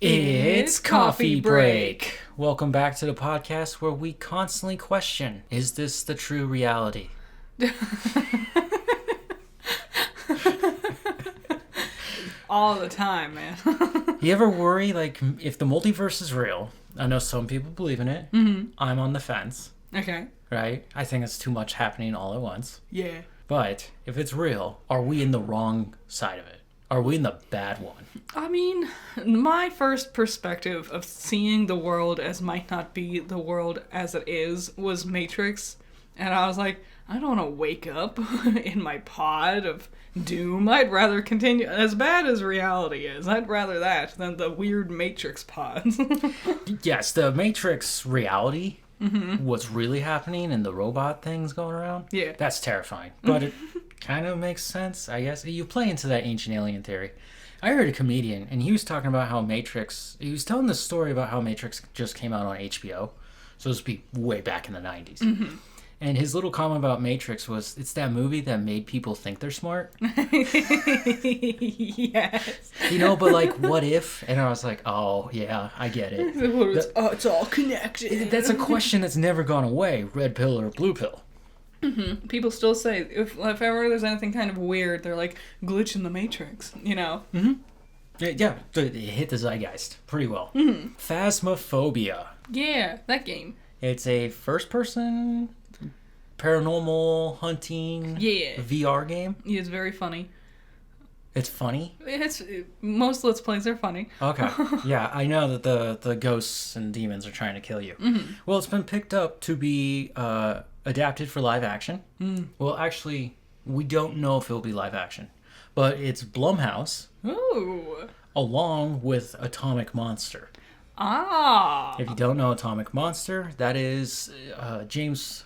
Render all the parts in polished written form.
It's coffee break. Welcome back to the podcast where we constantly question, is this the true reality? All the time, man. You ever worry, like, if the multiverse is real? I know some people believe in it. Mm-hmm. I'm on the fence, Okay. right? I think it's too much happening all at once. Yeah. But if it's real, are we in the wrong side of it? Are we in the bad one? I mean, my first perspective of seeing the world as might not be the world as it is was Matrix. And I was like, I don't want to wake up in my pod of doom. I'd rather continue, as bad as reality is, I'd rather that than the weird Matrix pods. Yes, the Matrix reality, what's really happening and the robot things going around, Yeah. that's terrifying. But it kind of makes sense, I guess. You play into that ancient alien theory. I heard a comedian, and he was talking about how Matrix, he was telling this story about how Matrix just came out on HBO. So this would be way back in the 90s. And his little comment about Matrix was, it's that movie that made people think they're smart. Yes. You know, but like, what if? And I was like, oh, yeah, I get it. It's all connected. That's a question that's never gone away, red pill or blue pill. People still say, if ever there's anything kind of weird, they're like, glitch in the Matrix, you know? Yeah, it hit the zeitgeist pretty well. Phasmophobia. Yeah, that game. It's a first-person paranormal hunting Yeah. VR game. It's very funny. It's funny. Most Let's Plays are funny. Okay. Yeah, I know that the ghosts and demons are trying to kill you. Well, it's been picked up to be adapted for live action. Well, actually, we don't know if it'll be live action. But it's Blumhouse, Ooh. along with Atomic Monster. Ah. If you don't know Atomic Monster, that is James...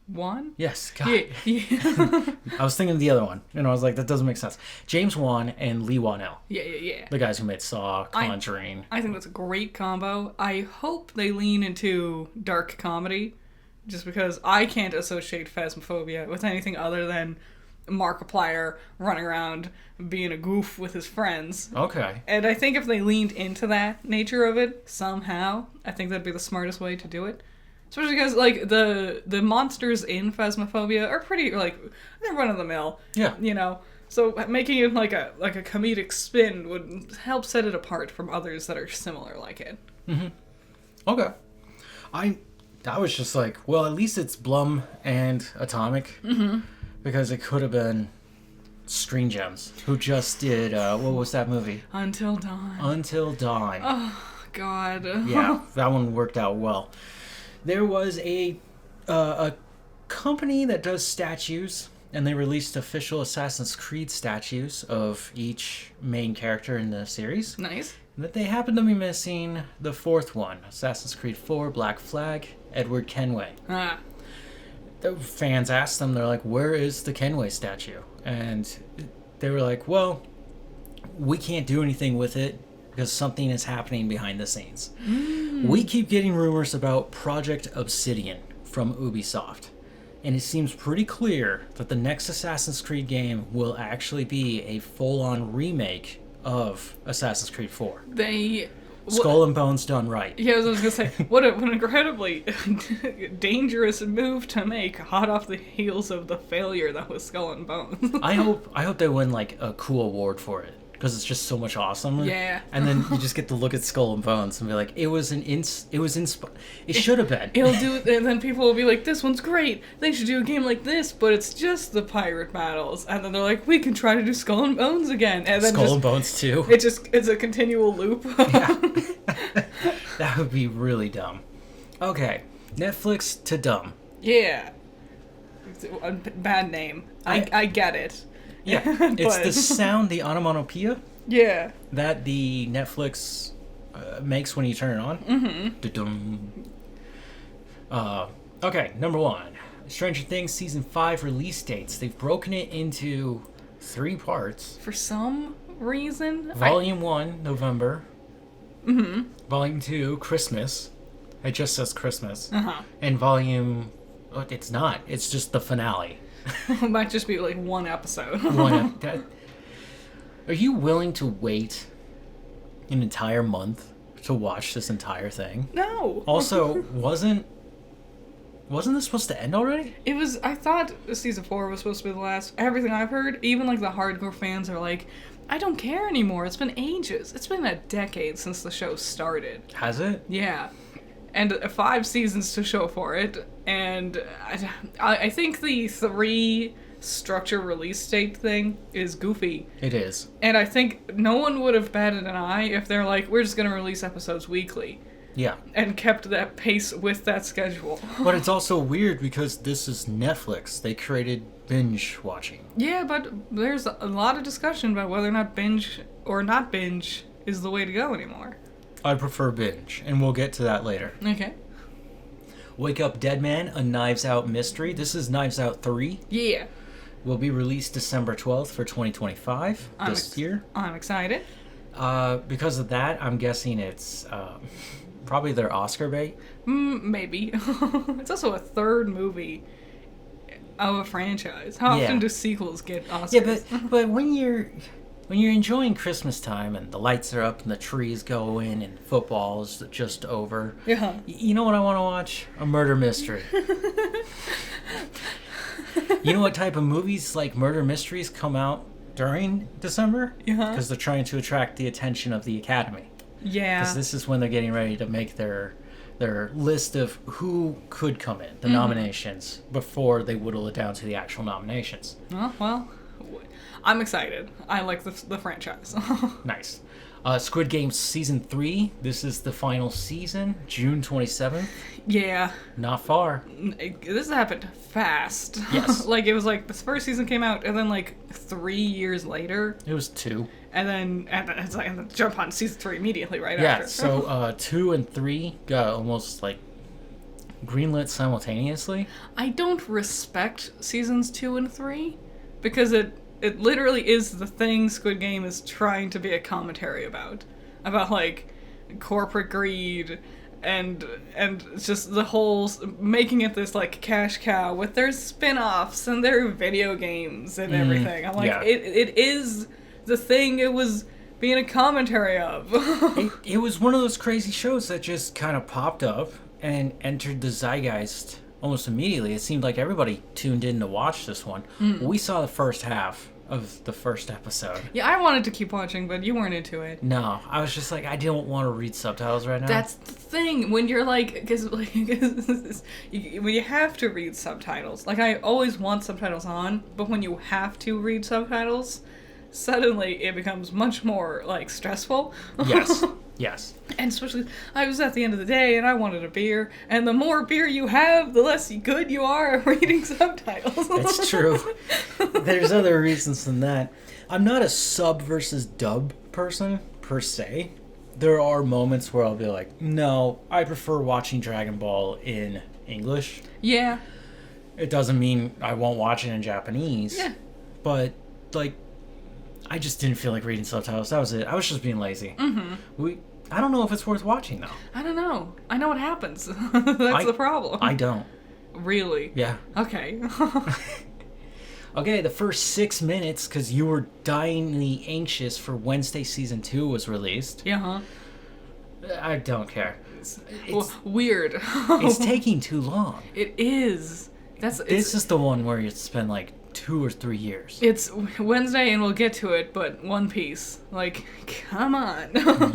One? Yes, God. Yeah. I was thinking of the other one, and I was like, that doesn't make sense. James Wan and Lee Wanell, Yeah. the guys who made Saw, Conjuring. I think that's a great combo. I hope they lean into dark comedy, just because I can't associate Phasmophobia with anything other than Markiplier running around being a goof with his friends. Okay. And I think if they leaned into that nature of it somehow, I think that'd be the smartest way to do it. Especially because, like, the monsters in Phasmophobia are pretty, like, they're run-of-the-mill. Yeah. You know? So making it like a comedic spin would help set it apart from others that are similar like it. Okay. I was just like, well, at least it's Blum and Atomic. Because it could have been Screen Gems, who just did, what was that movie? Until Dawn. Until Dawn. Oh, God. Yeah, that one worked out well. There was a company that does statues, and they released official Assassin's Creed statues of each main character in the series. Nice. But they happen to be missing the fourth one, Assassin's Creed 4, Black Flag, Edward Kenway. Ah. The fans asked them, they're like, where is the Kenway statue? And they were like, well, we can't do anything with it because something is happening behind the scenes. We keep getting rumors about Project Obsidian from Ubisoft. And it seems pretty clear that the next Assassin's Creed game will actually be a full-on remake of Assassin's Creed 4. Skull and Bones done right. Yeah, I was gonna say, what an incredibly dangerous move to make, hot off the heels of the failure that was Skull and Bones. I hope they win like a cool award for it because it's just so much awesome. Yeah. And then you just get to look at Skull and Bones and be like, it should have been. It'll do, and then people will be like, "This one's great. They should do a game like this, but it's just the pirate battles." And then they're like, "We can try to do Skull and Bones again." And then Skull and Bones 2. it's a continual loop. Yeah. That would be really dumb. Okay, Netflix to dumb. Yeah. It's a bad name. I get it. Yeah, it's the sound, the onomatopoeia Yeah. that the Netflix makes when you turn it on. Da-dum. Okay, number one. Stranger Things Season 5 release dates. They've broken it into 3 parts. For some reason, Volume 1, November. Volume 2, Christmas. It just says Christmas. And Volume... Oh, it's not. It's just the finale. It might just be like one episode. Are you willing to wait an entire month to watch this entire thing. No. Also, wasn't this supposed to end already? It was. I thought season 4 was supposed to be the last. Everything I've heard, even like the hardcore fans are like, I don't care anymore. It's been ages. It's been a decade since the show started. Has it? Yeah. And 5 seasons to show for it. And I think the 3 structure release date thing is goofy. It is. And I think no one would have batted an eye if they're like, we're just going to release episodes weekly. Yeah. And kept that pace with that schedule. But it's also weird because this is Netflix. They created binge watching. Yeah, but there's a lot of discussion about whether or not binge or not binge is the way to go anymore. I prefer binge, and we'll get to that later. Okay. Wake Up Dead Man, a Knives Out mystery. This is Knives Out 3. Yeah. Will be released December 12th for 2025 this year. I'm excited. Because of that, I'm guessing it's probably their Oscar bait. Maybe. It's also a 3rd movie of a franchise. How often do sequels get Oscars? Yeah, but when you're enjoying Christmas time and the lights are up and the trees going and football's just over, yeah. You know what I want to watch? A murder mystery. You know what type of movies like murder mysteries come out during December? Yeah. Because they're trying to attract the attention of the Academy. Yeah. Because this is when they're getting ready to make their list of who could come in, the nominations, before they whittle it down to the actual nominations. Oh, well, I'm excited. I like the franchise. Nice. Squid Game Season 3. This is the final season, June 27th. Yeah. Not far. This happened fast. Yes. Like, it was like, the first season came out, and then like 3 years later. It was 2. And then it's like, and then jump on season 3 immediately right Yeah, after. so 2 and 3 got almost like greenlit simultaneously. I don't respect seasons 2 and 3 because it literally is the thing Squid Game is trying to be a commentary about like corporate greed and just the whole making it this like cash cow with their spin-offs and their video games and everything. I'm like, yeah. it is the thing it was being a commentary of. It was one of those crazy shows that just kind of popped up and entered the zeitgeist almost immediately. It seemed like everybody tuned in to watch this one. We saw the first half of the first episode. Yeah, I wanted to keep watching, but you weren't into it. No, I was just like, I don't want to read subtitles right now. That's the thing, when you're like, because when you have to read subtitles, like I always want subtitles on, but when you have to read subtitles, suddenly it becomes much more like stressful. Yes. Yes. And especially, I was at the end of the day and I wanted a beer, and the more beer you have, the less good you are at reading subtitles. It's true. There's other reasons than that. I'm not a sub versus dub person, per se. There are moments where I'll be like, no, I prefer watching Dragon Ball in English. Yeah. It doesn't mean I won't watch it in Japanese. Yeah. But, like, I just didn't feel like reading subtitles. That was it. I was just being lazy. Mm-hmm. I don't know if it's worth watching, though. I don't know. I know what happens. That's the problem. I don't. Really? Yeah. Okay. Okay, the first 6 minutes, because you were dyingly anxious for Wednesday Season 2 was released. Yeah, huh? I don't care. It's weird. It's taking too long. It is. This is the one where you spend like 2 or 3 years. It's Wednesday and we'll get to it, but One Piece. Like, come on.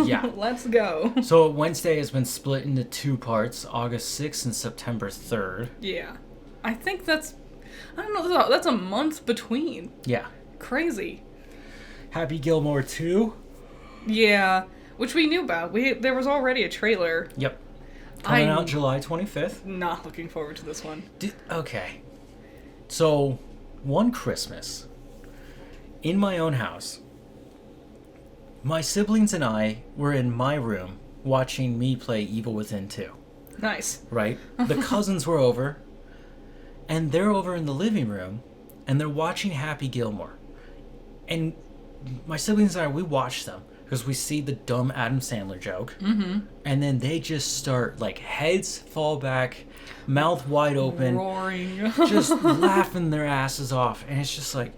Yeah. Let's go. So Wednesday has been split into 2 parts, August 6th and September 3rd. Yeah. I think I don't know, that's a month between. Yeah. Crazy. Happy Gilmore 2. Yeah. Which we knew about. There was already a trailer. Yep. Coming out July 25th. Not looking forward to this one. Okay. So, one Christmas, in my own house, my siblings and I were in my room watching me play Evil Within 2. Nice. Right? The cousins were over, and they're over in the living room, and they're watching Happy Gilmore. And my siblings and I, we watch them, because we see the dumb Adam Sandler joke, and then they just start, like, heads fall back, mouth wide open, roaring, just laughing their asses off, and it's just like,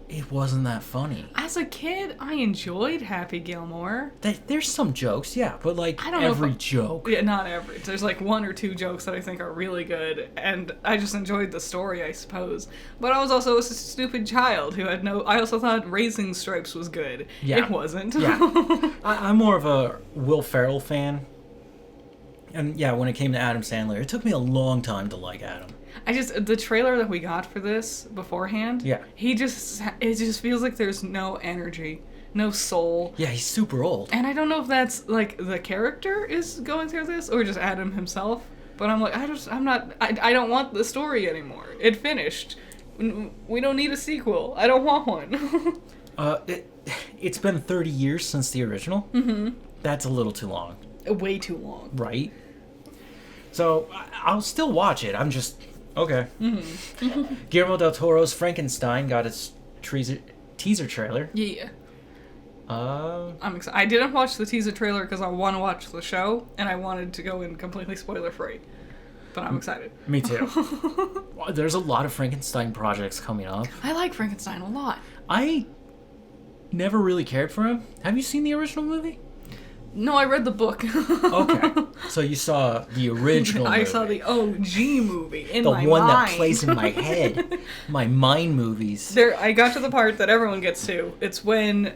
it wasn't that funny. As a kid, I enjoyed Happy Gilmore. There's some jokes, yeah, but like I don't know every if joke. Yeah, not every. There's like one or two jokes that I think are really good, and I just enjoyed the story, I suppose. But I was also a stupid child who had no. I also thought Raising Stripes was good. Yeah. It wasn't. Yeah. I'm more of a Will Ferrell fan. And yeah, when it came to Adam Sandler, it took me a long time to like Adam. The trailer that we got for this beforehand. Yeah. It just feels like there's no energy, no soul. Yeah, he's super old. And I don't know if that's like the character is going through this or just Adam himself. But I'm like, I don't want the story anymore. It finished. We don't need a sequel. I don't want one. It's been 30 years since the original. Mm-hmm. That's a little too long. Way too long. Right? So, I'll still watch it. I'm just... Okay. Mm-hmm. Guillermo del Toro's Frankenstein got its teaser trailer. Yeah. I'm excited. I didn't watch the teaser trailer because I want to watch the show, and I wanted to go in completely spoiler-free. But I'm excited. Me too. There's a lot of Frankenstein projects coming up. I like Frankenstein a lot. I never really cared for him. Have you seen the original movie? No, I read the book. Okay. So you saw the original movie. I saw the OG movie in the my one mind. that plays in my head. My mind movies. I got to the part that everyone gets to. It's when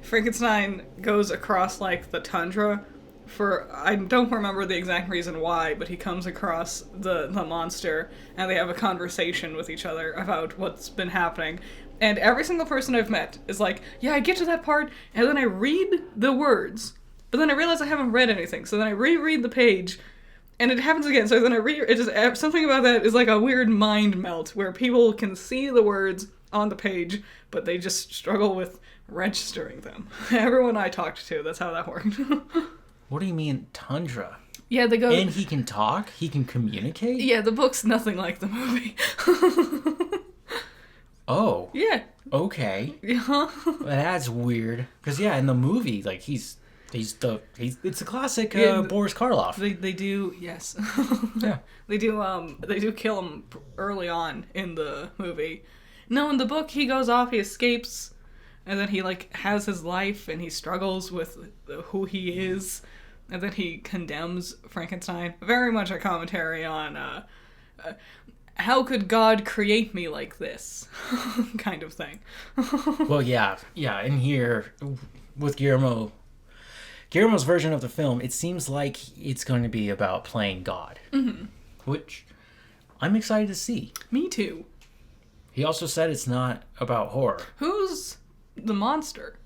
Frankenstein goes across, like, the tundra I don't remember the exact reason why, but he comes across the monster, and they have a conversation with each other about what's been happening. And every single person I've met is like, yeah, I get to that part, and then I read the words, but then I realize I haven't read anything, so then I reread the page, and it happens again, so then something about that is like a weird mind melt, where people can see the words on the page, but they just struggle with registering them. Everyone I talked to, that's how that worked. What do you mean, tundra? Yeah, they go... And he can talk? He can communicate? Yeah, the book's nothing like the movie. Oh. Yeah. Okay. Yeah. That's weird. Because, yeah, in the movie, like, it's a classic Boris Karloff. They do, yes. Yeah. They do kill him early on in the movie. No, in the book, he goes off, he escapes, and then he, like, has his life, and he struggles with who he is, and then he condemns Frankenstein. Very much a commentary on, how could God create me like this? Kind of thing. Well, yeah. In here, with Guillermo's version of the film, it seems like it's going to be about playing God. Mm-hmm. Which I'm excited to see. Me too. He also said it's not about horror. Who's the monster?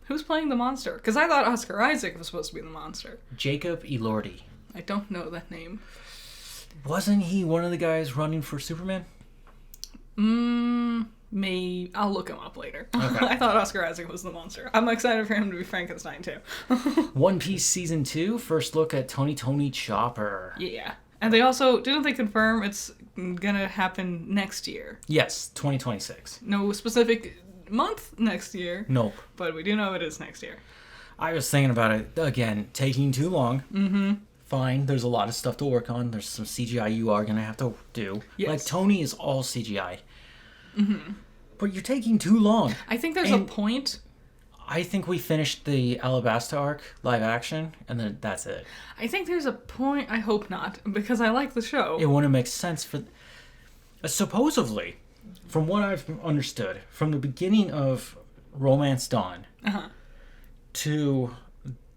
Who's playing the monster? Because I thought Oscar Isaac was supposed to be the monster. Jacob Elordi. I don't know that name. Wasn't he one of the guys running for Superman? Maybe. I'll look him up later. Okay. I thought Oscar Isaac was the monster. I'm excited for him to be Frankenstein, too. One Piece Season 2, first look at Tony Chopper. Yeah. And they also, didn't they confirm it's gonna happen next year? Yes, 2026. No specific month next year. Nope. But we do know it is next year. I was thinking about it, again, taking too long. Mm-hmm. Fine, there's a lot of stuff to work on. There's some CGI you are going to have to do. Yes. Like, Tony is all CGI. Mm-hmm. But you're taking too long. I think there's a point. I think we finished the Alabasta arc, live action, and then that's it. I think there's a point, I hope not, because I like the show. It wouldn't make sense for... supposedly, from what I've understood, from the beginning of Romance Dawn to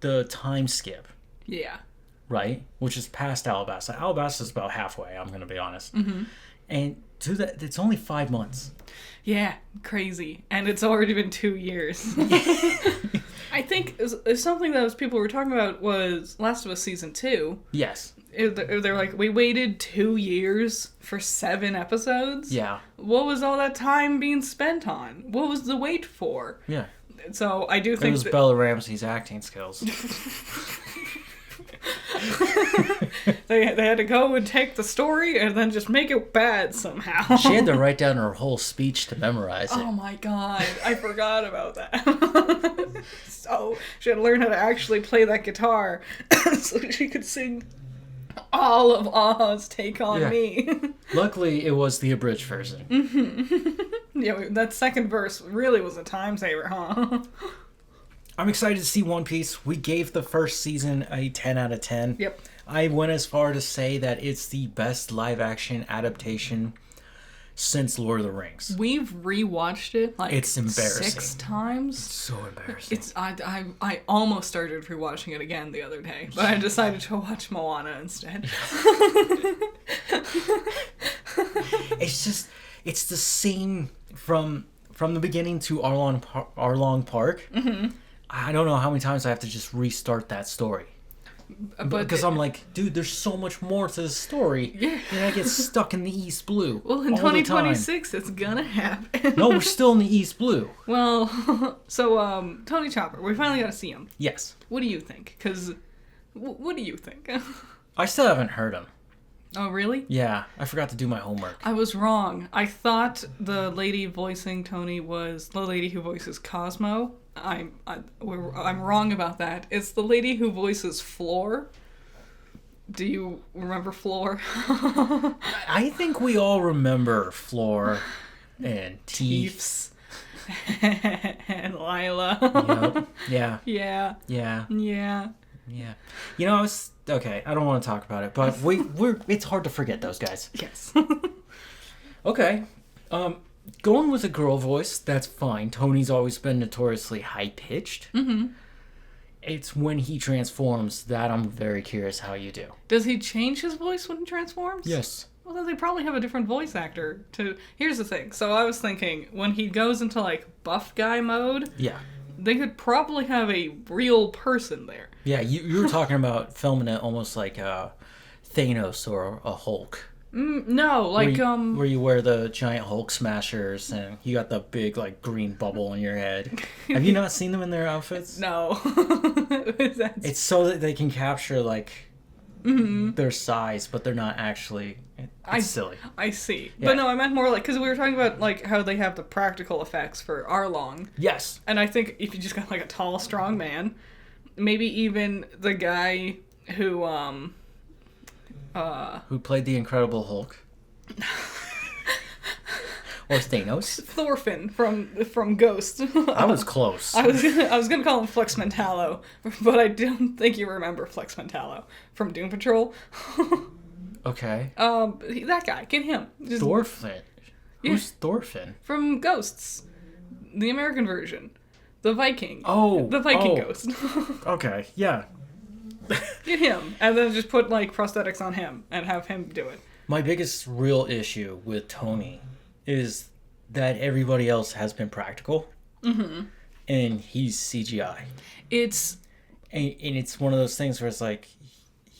the time skip, yeah. right? Which is past Alabasta. Alabasta is about halfway, I'm going to be honest. Mm-hmm. And to that, it's only 5 months. Yeah, crazy. And it's already been 2 years. I think something that people were talking about was Last of Us Season 2. Yes. They're like, we waited 2 years for 7 episodes? Yeah. What was all that time being spent on? What was the wait for? Yeah. So I do think it was Bella Ramsey's acting skills. they had to go and take the story and then just make it bad somehow. She had to write down her whole speech to memorize it. Oh my god, I forgot about that. So she had to learn how to actually play that guitar so she could sing all of Ah's Take on Me. Luckily, it was the abridged version. Mm-hmm. Yeah, that second verse really was a time saver, huh? I'm excited to see One Piece. We gave the first season a 10 out of 10. Yep. I went as far to say that it's the best live action adaptation since Lord of the Rings. We've rewatched it like It's embarrassing. 6 times. So embarrassing. I almost started rewatching it again the other day, but I decided to watch Moana instead. It's the same from the beginning to Arlong Park. Mm-hmm. I don't know how many times I have to just restart that story. Because I'm like, dude, there's so much more to the story. Yeah. And I get stuck in the East Blue. Well, in all the time. 2026, it's gonna happen. No, we're still in the East Blue. Well, so, Tony Chopper, we finally got to see him. Yes. What do you think? Because, what do you think? I still haven't heard him. Oh, really? Yeah, I forgot to do my homework. I was wrong. I thought the lady voicing Tony was the lady who voices Cosmo. I'm wrong about that. It's the lady who voices Floor. Do you remember Floor? I think we all remember Floor and Teefs. And Lila. Yep. Yeah. Yeah. Yeah. Yeah. Yeah. You know, okay, I don't want to talk about it, but it's hard to forget those guys. Yes. Okay. Going with a girl voice, that's fine. Tony's always been notoriously high-pitched. Mm-hmm. It's when he transforms that I'm very curious how you do. Does he change his voice when he transforms? Yes. Well, then they probably have a different voice actor to... Here's the thing. So I was thinking, when he goes into, like, buff guy mode... Yeah. They could probably have a real person there. Yeah, you were talking about filming it almost like Thanos or a Hulk. No, like, where you wear the giant Hulk smashers and you got the big, like, green bubble on your head. Have you not seen them in their outfits? No. It's so that they can capture, like, their size, but they're not actually... It's silly. I see. Yeah. But no, I meant more like... Because we were talking about, like, how they have the practical effects for Arlong. Yes. And I think if you just got, like, a tall, strong man, maybe even the guy who, Who played the Incredible Hulk? Or Thanos? Thorfinn from Ghost. I was close. I was gonna call him Flex Mentallo, but I don't think you remember Flex Mentallo from Doom Patrol. Okay. That guy, get him. Just Thorfinn. Who's Thorfinn? from Ghosts, the American version, the Viking. Oh, the Viking Ghost. Okay, yeah. Get him, and then just put like prosthetics on him and have him do it. My biggest real issue with Tony is that everybody else has been practical, and he's CGI. It's And it's one of those things where it's like,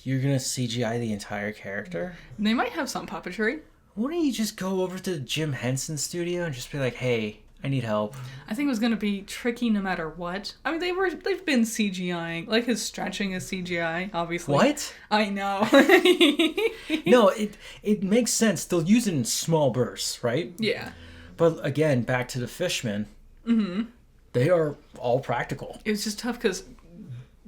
you're gonna CGI the entire character? they might have some puppetry. Why don't you just go over to Jim Henson studio and just be like, hey, I need help. I think it was gonna be tricky no matter what. I mean, they've been CGIing, like his stretching is CGI, obviously. What? I know. No, it makes sense. They'll use it in small bursts, right? Yeah. But again, back to the Fishmen. Mm-hmm. They are all practical. It was just tough because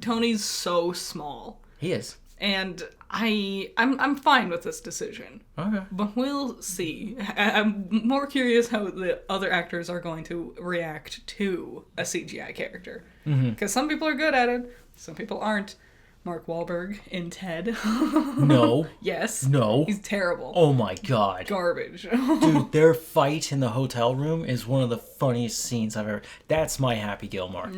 Tony's so small, He is. and I'm fine with this decision. Okay. But we'll see. I'm more curious how the other actors are going to react to a CGI character. Because some people are good at it, some people aren't. Mark Wahlberg in Ted. No. Yes. No. He's terrible. Oh my god. Garbage. Dude, their fight in the hotel room is one of the funniest scenes I've ever... That's my Happy Gilmore.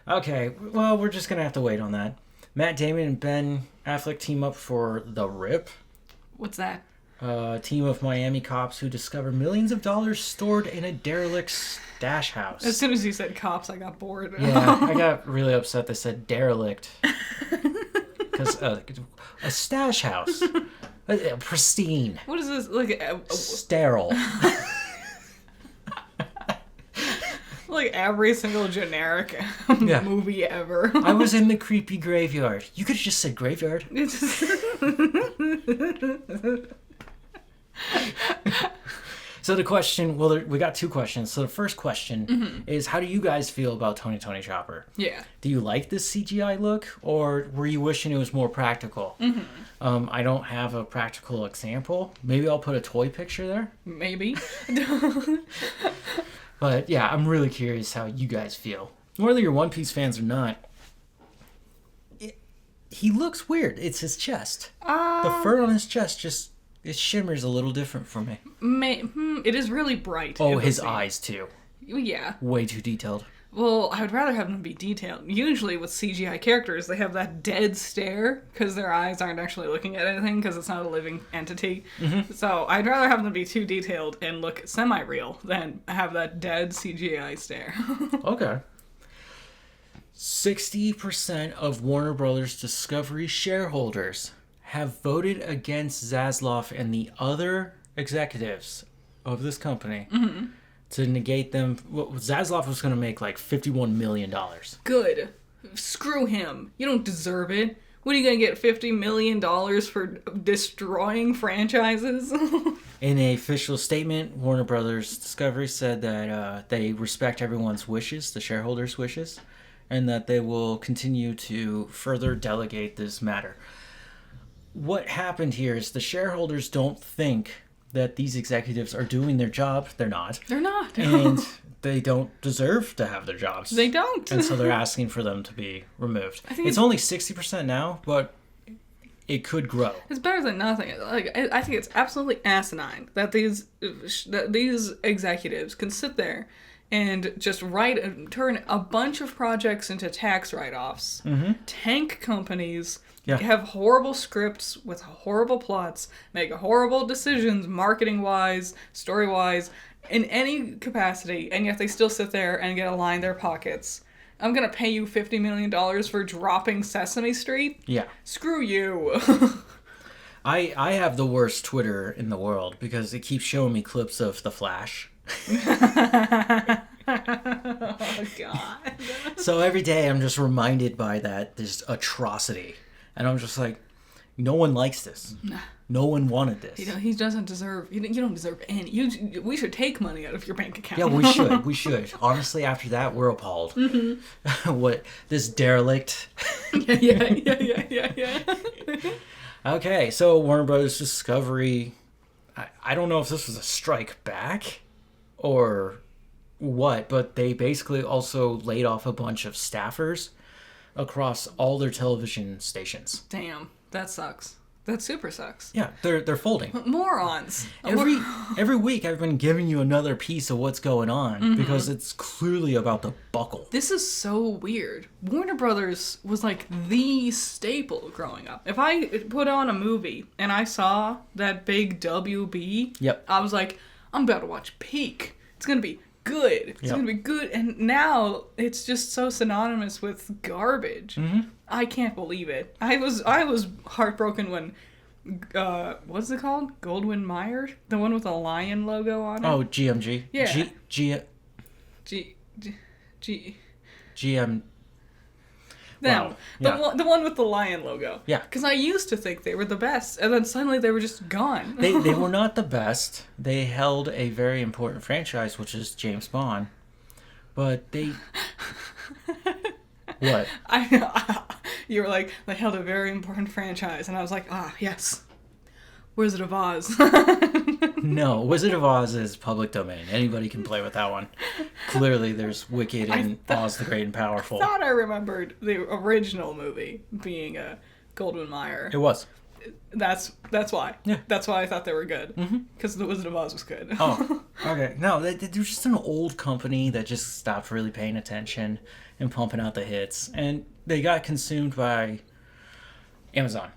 Okay, well, we're just gonna have to wait on that. Matt Damon and Ben Affleck team up for The Rip. What's that? A team of Miami cops who discover millions of dollars stored in a derelict stash house. As soon as you said cops, I got bored. Yeah, I got really upset they said derelict. Because a stash house. Pristine. What is this? Like Sterile. like every single generic Yeah. movie ever. I was in the creepy graveyard. You could have just said graveyard. So the question, well, we got two questions. So the first question is, how do you guys feel about Tony Chopper? Yeah. Do you like this CGI look, or were you wishing it was more practical? I don't have a practical example. Maybe I'll put a toy picture there. Maybe. But yeah, I'm really curious how you guys feel. Whether you're One Piece fans or not, he looks weird. It's his chest. The fur on his chest just, it shimmers a little different for me. It is really bright. Oh, his eyes too. Yeah. Way too detailed. Well, I would rather have them be detailed. Usually with CGI characters, they have that dead stare because their eyes aren't actually looking at anything because it's not a living entity. So I'd rather have them be too detailed and look semi-real than have that dead CGI stare. Okay. 60% of Warner Brothers Discovery shareholders have voted against Zaslav and the other executives of this company to negate them. Well, Zaslav was going to make like $51 million. Good. Screw him. You don't deserve it. What are you going to get, $50 million for destroying franchises? In an official statement, Warner Brothers Discovery said that they respect everyone's wishes, the shareholders' wishes, and that they will continue to further delegate this matter. What happened here is the shareholders don't think that these executives are doing their job. They're not. They're not. And they don't deserve to have their jobs. They don't. And so they're asking for them to be removed. I think it's only 60% now, but it could grow. It's better than nothing. Like, I think it's absolutely asinine that these executives can sit there and just turn a bunch of projects into tax write-offs, tank companies, have horrible scripts with horrible plots, make horrible decisions marketing-wise, story-wise, in any capacity, and yet they still sit there and get a line in their pockets. I'm gonna pay you $50 million for dropping Sesame Street? Yeah. Screw you. I have the worst Twitter in the world because it keeps showing me clips of The Flash. Oh, God. So every day I'm just reminded by this atrocity. And I'm just like, no one likes this. No one wanted this. He doesn't deserve... You don't deserve any... We should take money out of your bank account. Yeah, we should. We should. Honestly, after that, we're appalled. What? This derelict? Yeah. Okay, so Warner Brothers Discovery... I don't know if this was a strike back or what, but they basically also laid off a bunch of staffers across all their television stations. Damn, that sucks. That super sucks. Yeah, they're folding. Morons. Every week I've been giving you another piece of what's going on because it's clearly about to buckle. This is so weird. Warner Brothers was like the staple growing up. If I put on a movie and I saw that big WB, Yep. I was like, I'm about to watch Peak. It's gonna be good. It's gonna be good. And now it's just so synonymous with garbage. I can't believe it. I was heartbroken when what's it called? Goldwyn Mayer, the one with the lion logo on it. Oh, GMG. Yeah. GM. Them. Wow. The one with the lion logo. Yeah. Because I used to think they were the best, and then suddenly they were just gone. They were not the best. They held a very important franchise, which is James Bond. But they... What? You were like, they held a very important franchise, and I was like, yes. Wizard of Oz. No, Wizard of Oz is public domain. Anybody can play with that one. Clearly, there's Wicked and Oz the Great and Powerful. I thought I remembered the original movie being a Goldwyn Mayer. It was. That's why. Yeah. That's why I thought they were good. Because the Wizard of Oz was good. Oh, okay. No, they're just an old company that just stopped really paying attention and pumping out the hits. And they got consumed by Amazon.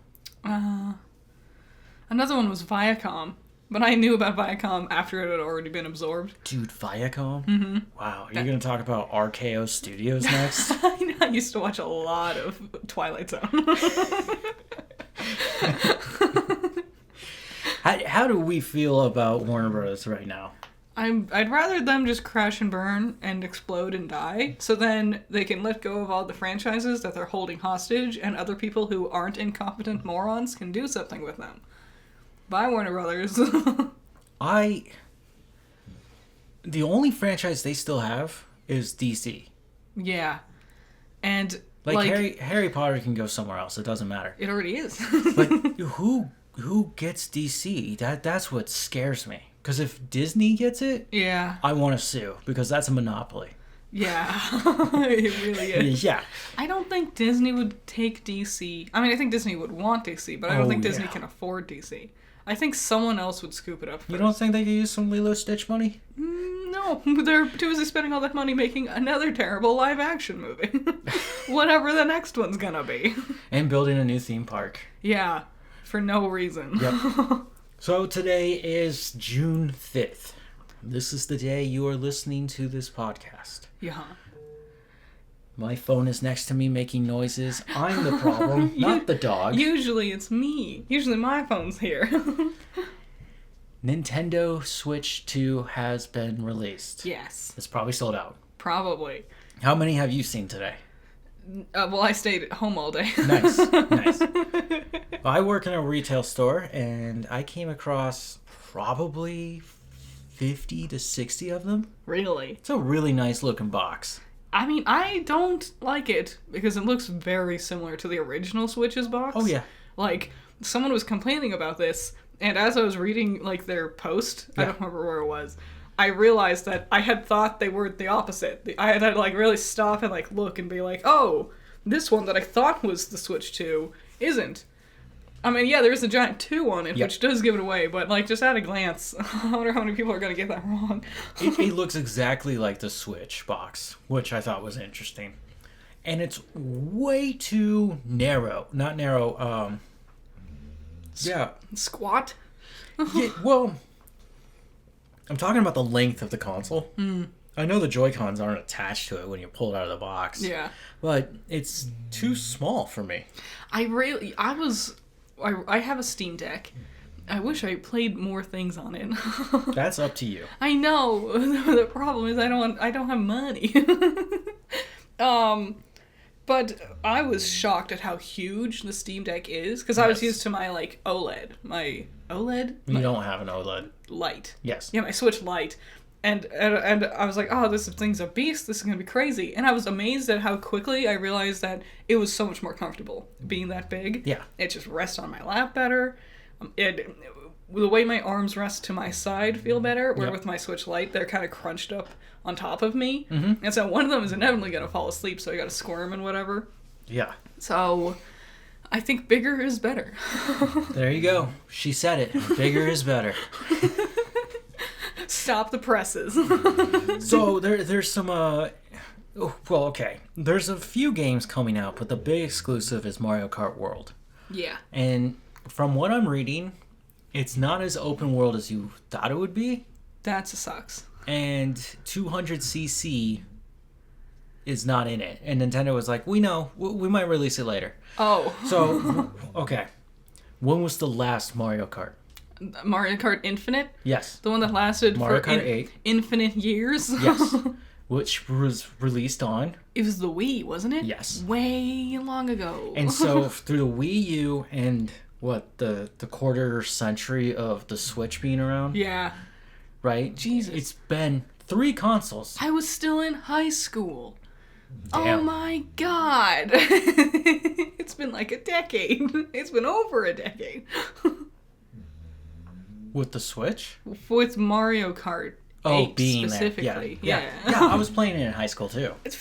Another one was Viacom. But I knew about Viacom after it had already been absorbed. Dude, Viacom? Wow. You're going to talk about RKO Studios next? I used to watch a lot of Twilight Zone. How do we feel about Warner Bros. Right now? I'd rather them just crash and burn and explode and die, so then they can let go of all the franchises that they're holding hostage, and other people who aren't incompetent morons can do something with them. Bye, Warner Brothers. the only franchise they still have is DC. Yeah. And Like Harry Potter can go somewhere else. It doesn't matter. it already is. But who gets DC? That's what scares me. Because if Disney gets it, Yeah. I want to sue because that's a monopoly. Yeah. It really is. Yeah. I don't think Disney would take DC. I mean, I think Disney would want DC, but I don't Oh, think Disney yeah. can afford DC. I think someone else would scoop it up first. You don't think they could use some Lilo Stitch money? No, they're too busy spending all that money making another terrible live action movie. Whatever the next one's gonna be. And building a new theme park. Yeah, for no reason. Yep. So today is June 5th. This is the day you are listening to this podcast. Yeah. My phone is next to me making noises. I'm the problem, not the dog. Usually it's me. Usually my phone's here. Nintendo Switch 2 has been released. Yes, It's probably sold out. probably. How many have you seen today? Well, I stayed at home all day. Nice, nice. I work in a retail store, and I came across probably 50 to 60 of them. Really? It's a really nice looking box. I mean, I don't like it because it looks very similar to the original Switch's box. Oh, yeah. Like, someone was complaining about this, and as I was reading, like, their post, I Yeah. don't remember where it was, I realized that I had thought they were the opposite. I had to, like, really stop and, like, look and be like, oh, this one that I thought was the Switch 2 isn't. I mean, yeah, there's a giant 2 on it, Yep. which does give it away, but, like, just at a glance, I wonder how many people are going to get that wrong. It looks exactly like the Switch box, which I thought was interesting. And it's way too narrow. Not narrow, yeah. Squat? Yeah, well, I'm talking about the length of the console. I know the Joy-Cons aren't attached to it when you pull it out of the box. Yeah. But it's too small for me. I have a Steam Deck. I wish I played more things on it. That's up to you. I know. The problem is I don't have money. But I was shocked at how huge the Steam Deck is because I was Yes. used to my like OLED, my OLED, You don't have an OLED. Lite. Yes. Yeah, my Switch Lite. And I was like, oh, this thing's a beast. This is going to be crazy. And I was amazed at how quickly I realized that it was so much more comfortable being that big. Yeah. It just rests on my lap better. The way my arms rest to my side feel better, where Yep. with my Switch Lite, they're kind of crunched up on top of me. Mm-hmm. And so one of them is inevitably going to fall asleep, so I got to squirm and whatever. Yeah. So I think bigger is better. There you go. She said it. Bigger is better. Stop the presses. So there's some okay. There's a few games coming out, but the big exclusive is Mario Kart World. Yeah. And from what I'm reading, it's not as open world as you thought it would be. That sucks. And 200cc is not in it. And Nintendo was like, we know, we might release it later. Oh. So, okay. When was the last Mario Kart? Mario Kart Infinite? Yes. The one that lasted Mario for Kart 8. infinite years? Yes. Which was released on. It was the Wii, wasn't it? Yes. Way long ago. And so through the Wii U and the quarter century of the Switch being around, yeah. right? Jesus. It's been 3 consoles. I was still in high school. Oh Damn. my god. It's been like a decade. It's been over a decade. With the Switch? With Mario Kart. Oh, 8 being specifically. there. Yeah, I was playing it in high school too. It's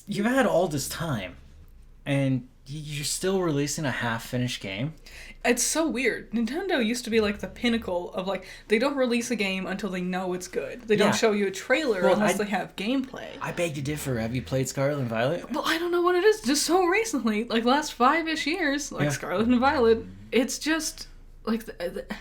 You've had all this time, and you're still releasing a half-finished game? It's so weird. Nintendo used to be like the pinnacle of like they don't release a game until they know it's good. They Yeah. don't show you a trailer Well, unless they have gameplay. I beg to differ. Have you played Scarlet and Violet? Well, I don't know what it is. Just so recently, like last 5-ish years, like Yeah. Scarlet and Violet, it's just like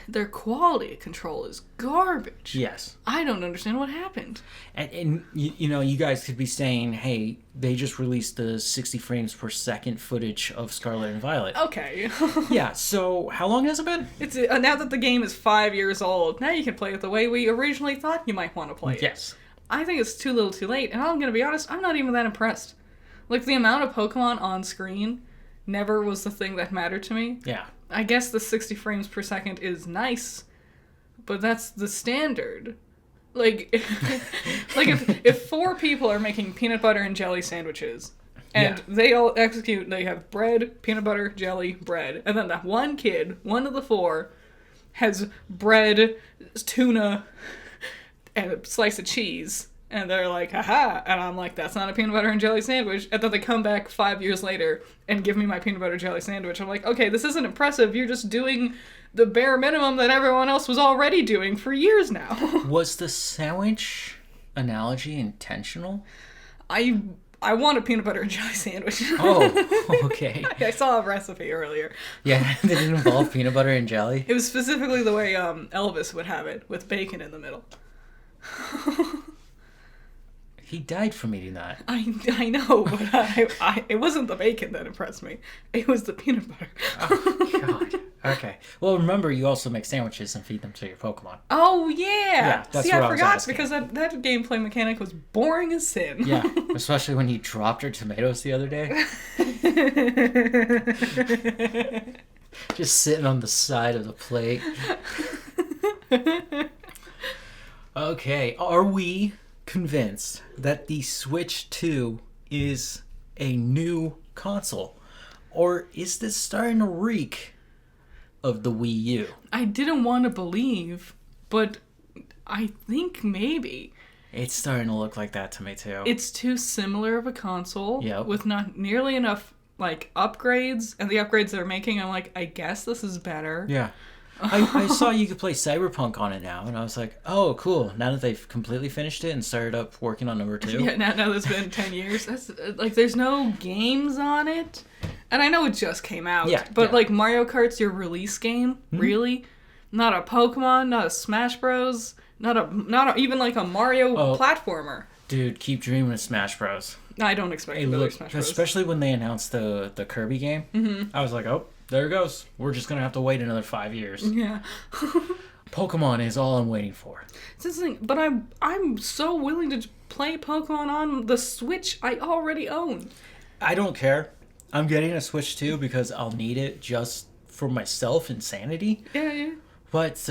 their quality control is garbage. Yes. I don't understand what happened. And you know, you guys could be saying, hey, they just released the 60 frames per second footage of Scarlet and Violet. Okay. Yeah, so how long has it been? It's now that the game is 5 years old, now you can play it the way we originally thought you might want to play it. Yes. I think it's too little too late, and I'm gonna be honest, I'm not even that impressed. Like, the amount of Pokemon on screen never was the thing that mattered to me. Yeah. I guess the 60 frames per second is nice, but that's the standard. Like, like if 4 people are making peanut butter and jelly sandwiches, and they all execute, they have bread, peanut butter, jelly, bread, and then that one kid, one of the 4, has bread, tuna, and a slice of cheese, and they're like, haha, and I'm like, that's not a peanut butter and jelly sandwich, and then they come back 5 years later and give me my peanut butter jelly sandwich. I'm like, okay, this isn't impressive, you're just doing the bare minimum that everyone else was already doing for years now. Was the sandwich analogy intentional? I want a peanut butter and jelly sandwich. Oh, okay. I saw a recipe earlier. Yeah, did it involve peanut butter and jelly? It was specifically the way Elvis would have it, with bacon in the middle. He died from eating that. I know, but it wasn't the bacon that impressed me. It was the peanut butter. Oh, God. Okay. Well, remember, you also make sandwiches and feed them to your Pokemon. Oh, yeah. That's See, what I I was forgot asking. because that gameplay mechanic was boring as sin. Yeah, especially when you dropped her tomatoes the other day. Just sitting on the side of the plate. Okay, are we convinced that the Switch 2 is a new console? Or is this starting to reek of the Wii U? I didn't want to believe, but I think maybe. It's starting to look like that to me too. It's too similar of a console Yep. with not nearly enough like upgrades, and the upgrades they're making, I'm like, I guess this is better. Yeah. I saw you could play Cyberpunk on it now, and I was like, oh, cool. Now that they've completely finished it and started up working on number 2. Yeah, now it's been 10 years. That's like, there's no games on it. And I know it just came out. Yeah, but yeah. like Mario Kart's your release game, really? Not a Pokemon, not a Smash Bros, not even like a Mario platformer. Dude, keep dreaming of Smash Bros. I don't expect another Smash Bros. Especially when they announced the Kirby game. Mm-hmm. I was like, oh, there it goes. We're just going to have to wait another 5 years. Yeah. Pokemon is all I'm waiting for. But I'm so willing to play Pokemon on the Switch I already own. I don't care. I'm getting a Switch 2 because I'll need it just for myself and sanity. Yeah. But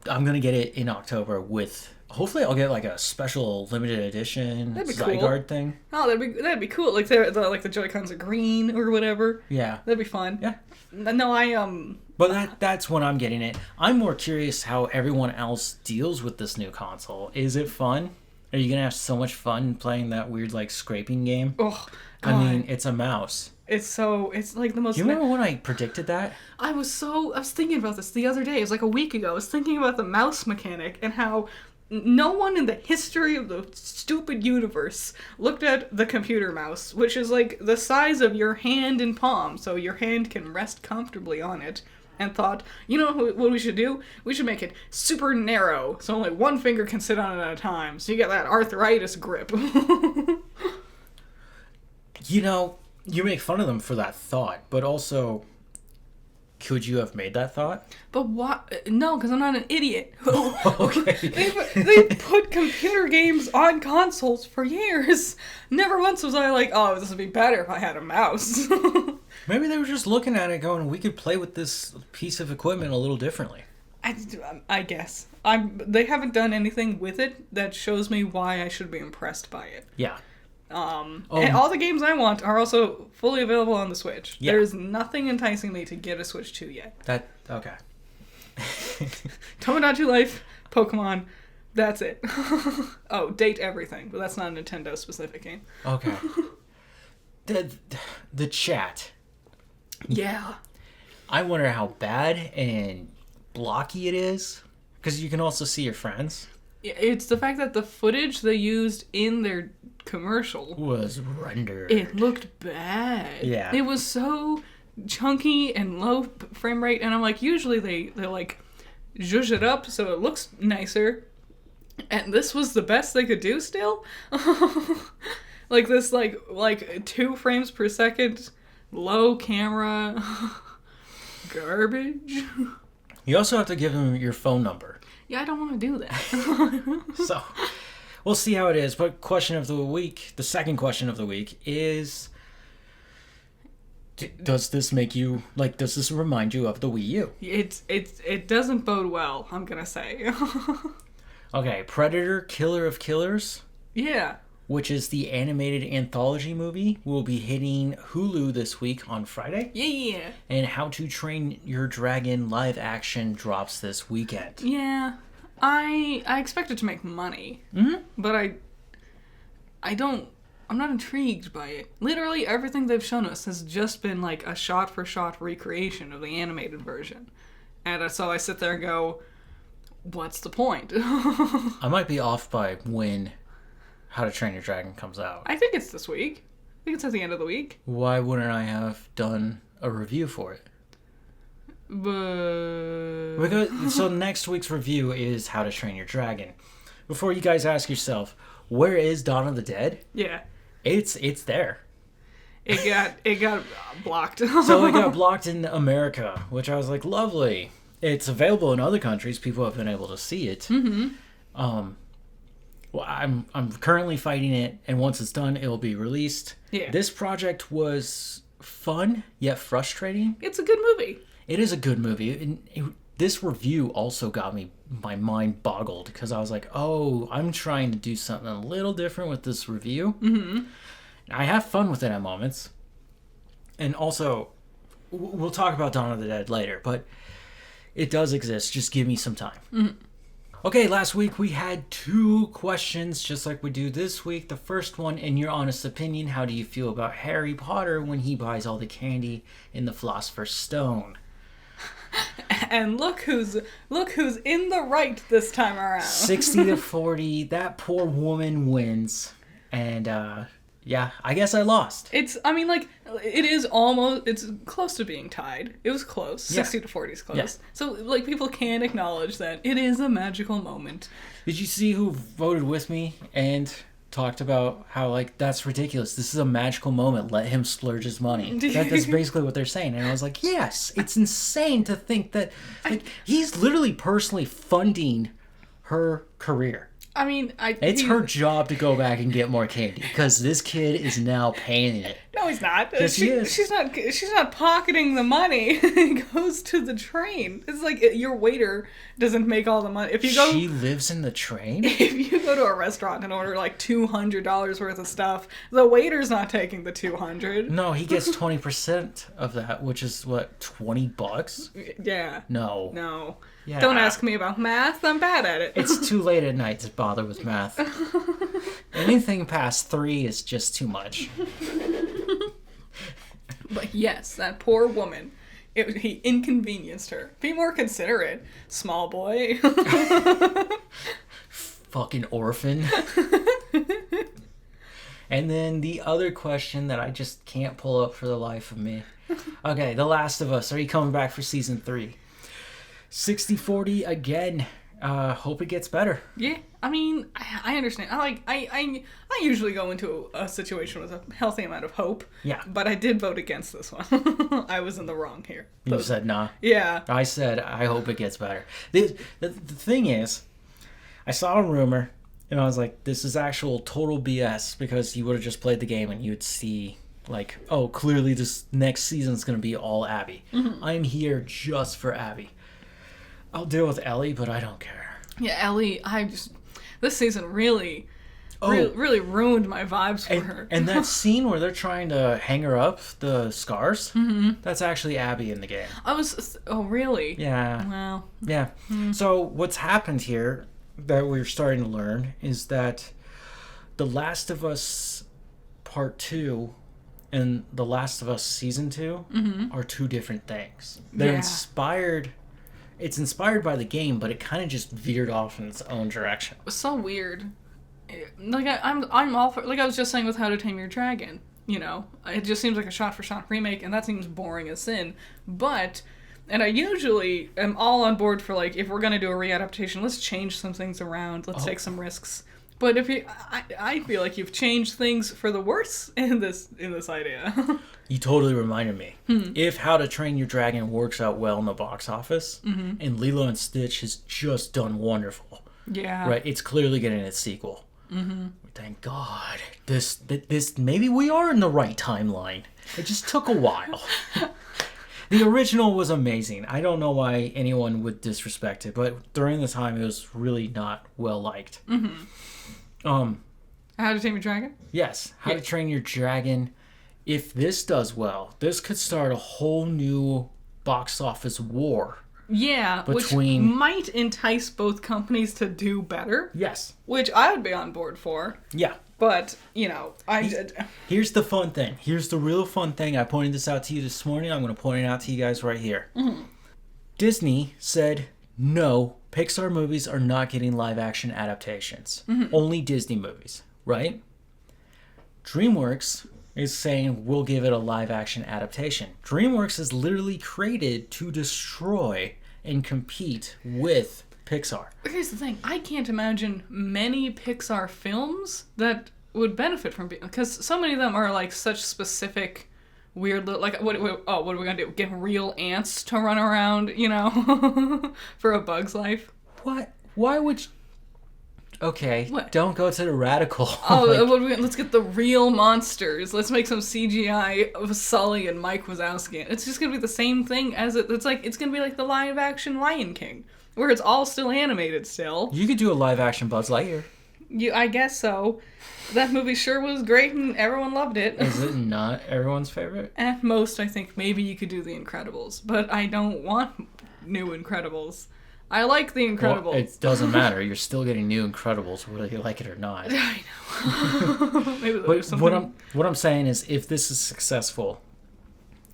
I'm going to get it in October with... Hopefully I'll get like a special limited edition That'd be cool. Zygarde thing. Oh, that'd be cool. Like the Joy-Cons are green or whatever. Yeah. That'd be fun. Yeah. No, But that's when I'm getting it. I'm more curious how everyone else deals with this new console. Is it fun? Are you gonna have so much fun playing that weird like scraping game? Oh, God. I mean, it's a mouse. It's like the most... Do you remember when I predicted that? I was thinking about this the other day. It was like a week ago. I was thinking about the mouse mechanic and how no one in the history of the stupid universe looked at the computer mouse, which is like the size of your hand and palm, so your hand can rest comfortably on it, and thought, you know what we should do? We should make it super narrow, so only one finger can sit on it at a time, so you get that arthritis grip. You know, you make fun of them for that thought, but also, could you have made that thought? But what? No, because I'm not an idiot. Okay. They put computer games on consoles for years. Never once was I like, oh, this would be better if I had a mouse. Maybe they were just looking at it going, we could play with this piece of equipment a little differently. I guess. They haven't done anything with it that shows me why I should be impressed by it. Yeah. And all the games I want are also fully available on the Switch. Yeah. There is nothing enticing me to get a Switch 2 yet. Okay. Tomodachi Life, Pokemon, that's it. Oh, Date Everything, but that's not a Nintendo specific game. Okay. The chat. Yeah. I wonder how bad and blocky it is. Because you can also see your friends. It's the fact that the footage they used in their commercial Was rendered. it looked bad. Yeah. It was so chunky and low frame rate, and I'm like, usually they like zhuzh it up so it looks nicer, and this was the best they could do still. Like this like 2 frames per second low camera garbage. You also have to give them your phone number. Yeah, I don't want to do that. So, we'll see how it is. But question of the week, the second question of the week is Does this make you like? Does this remind you of the Wii U? It doesn't bode well, I'm gonna say. Okay, Predator: Killer of Killers, Yeah. which is the animated anthology movie, will be hitting Hulu this week on Friday. Yeah. And How to Train Your Dragon live action drops this weekend. Yeah. I expect it to make money. But I'm not intrigued by it. Literally everything they've shown us has just been like a shot-for-shot recreation of the animated version. And so I sit there and go, what's the point? I might be off by when How to Train Your Dragon comes out. I think it's this week. I think it's at the end of the week. Why wouldn't I have done a review for it? But... So next week's review is How to Train Your Dragon. Before you guys ask yourself, where is Dawn of the Dead? Yeah. It's there. It got blocked. So it got blocked in America, which I was like, lovely. It's available in other countries. People have been able to see it. Well, I'm currently fighting it, and once it's done, it'll be released. Yeah. This project was fun yet frustrating. It's a good movie. It is a good movie. This review also got my mind boggled because I was like, oh, I'm trying to do something a little different with this review. I have fun with it at moments. And also, we'll talk about Dawn of the Dead later, but it does exist. Just give me some time. Okay, last week we had 2 questions, just like we do this week. The first one, in your honest opinion, how do you feel about Harry Potter when he buys all the candy in the Philosopher's Stone? And look who's in the right this time around. 60-40. That poor woman wins. And yeah, I guess I lost. It's close to being tied. It was close. 60-40 is close. Yeah. So like people can acknowledge that it is a magical moment. Did you see who voted with me and talked about how, like, that's ridiculous. This is a magical moment. Let him splurge his money. That's basically what they're saying. And I was like, yes, it's insane to think that, like, he's literally personally funding her career. I mean, It's her job to go back and get more candy because this kid is now paying it. No, he's not. Yes, he is. She's not pocketing the money. It goes to the train. It's like your waiter doesn't make all the money. If you go, She lives in the train? if you go to a restaurant and order like $200 worth of stuff, the waiter's not taking the $200. No, he gets 20% of that, which is what, $20? Yeah. No. Yeah. Don't ask me about math. I'm bad at it. It's too late at night to bother with math. Anything past 3 is just too much. But yes, that poor woman. He inconvenienced her. Be more considerate, small boy. Fucking orphan. And then the other question that I just can't pull up for the life of me. Okay, The Last of Us. Are you coming back for season 3? 60-40 again. Hope it gets better. Yeah, I mean, I understand. I usually go into a situation with a healthy amount of hope. Yeah. But I did vote against this one. I was in the wrong here. You said nah. Yeah. I said I hope it gets better. The thing is, I saw a rumor and I was like, this is actual total BS because you would have just played the game and you'd see, like, oh, clearly this next season's going to be all Abby. I'm here just for Abby. I'll deal with Ellie, but I don't care. Yeah, Ellie, this season really ruined my vibes for her. And that scene where they're trying to hang her up, the scars, that's actually Abby in the game. Oh, really? Yeah. Wow. Yeah. So what's happened here that we're starting to learn is that The Last of Us Part 2 and The Last of Us Season 2 are 2 different things. They're inspired... It's inspired by the game, but it kind of just veered off in its own direction. It was so weird. Like, I'm all for... Like I was just saying with How to Tame Your Dragon. You know? It just seems like a shot-for-shot remake, and that seems boring as sin. But... And I usually am all on board for, like, if we're going to do a readaptation, let's change some things around. Let's take some risks. But if I feel like you've changed things for the worse in this idea. You totally reminded me. If How to Train Your Dragon works out well in the box office, and Lilo and Stitch has just done wonderful. Yeah. Right? It's clearly getting its sequel. Thank god, this maybe we are in the right timeline. It just took a while. The original was amazing. I don't know why anyone would disrespect it, but during the time it was really not well liked. How to Tame Your Dragon? Yes, How to Train Your Dragon. If this does well, this could start a whole new box office war. Yeah, Between- which might entice both companies to do better, Yes. which I would be on board for. Yeah. But, Here's the fun thing. Here's the real fun thing. I pointed this out to you this morning. I'm going to point it out to you guys right here. Disney said, no, Pixar movies are not getting live action adaptations. Only Disney movies, right? DreamWorks is saying we'll give it a live action adaptation. DreamWorks is literally created to destroy and compete with Pixar. Here's the thing. I can't imagine many Pixar films that would benefit from because so many of them are like such specific weird like what are we gonna do? Get real ants to run around, for A Bug's Life? What? Why would you... Okay, What? Don't go to the radical. Let's get the real monsters. Let's make some CGI of Sully and Mike Wazowski. It's just gonna be the same thing as it's gonna be like the live action Lion King, where it's all still animated still. You could do a live action Buzz Lightyear. I guess so. That movie sure was great and everyone loved it. Is it not everyone's favorite? At most, I think maybe you could do The Incredibles, but I don't want new Incredibles. I like The Incredibles. Well, it doesn't matter. You're still getting new Incredibles, whether you like it or not. I know. Maybe they'll do But something. what I'm saying is, if this is successful,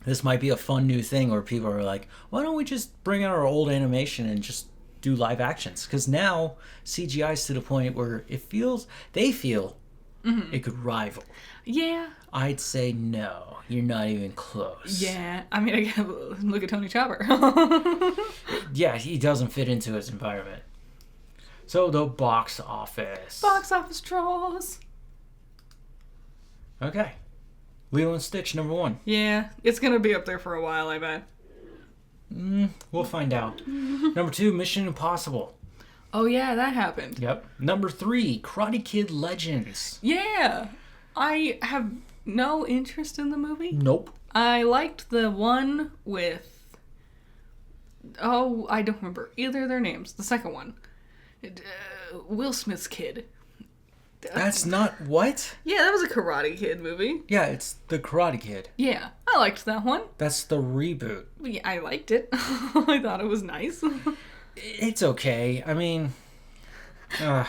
this might be a fun new thing where people are like, why don't we just bring out our old animation and just do live actions? Because now CGI is to the point where they feel it could rival. Yeah. I'd say no, you're not even close. Yeah. I mean, again, look at Tony Chopper. Yeah, he doesn't fit into his environment. So the box office. Box office trolls. Okay. Lilo and Stitch, number 1. Yeah, it's gonna be up there for a while, I bet. We'll find out. Number 2, Mission Impossible. Oh yeah, that happened. Yep. Number 3, Karate Kid Legends. Yeah. I have no interest in the movie. Nope. I liked the one with... Oh, I don't remember either of their names. The second one. Will Smith's kid. That's not what? Yeah, that was a Karate Kid movie. Yeah, it's the Karate Kid. Yeah, I liked that one. That's the reboot. Yeah, I liked it. I thought it was nice. It's okay. I mean... I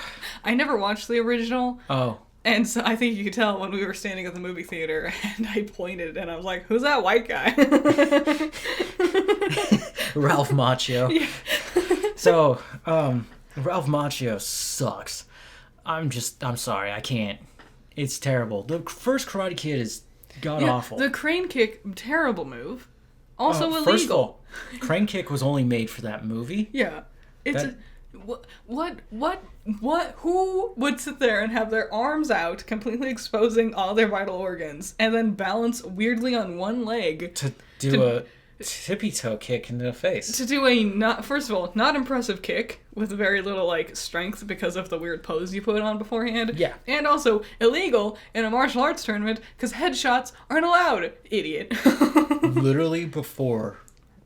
never watched the original. Oh. And so I think you could tell when we were standing at the movie theater and I pointed and I was like, who's that white guy? Ralph Macchio. Yeah. So, Ralph Macchio sucks. I'm sorry, I can't. It's terrible. The first Karate Kid is god-awful. The crane kick, terrible move. Also illegal. First of all, crane kick was only made for that movie. Yeah. It's who would sit there and have their arms out, completely exposing all their vital organs, and then balance weirdly on one leg To do a tippy toe kick into the face. to do a first of all, not impressive kick with very little strength because of the weird pose you put on beforehand. Yeah. And also illegal in a martial arts tournament because headshots aren't allowed, idiot. Literally before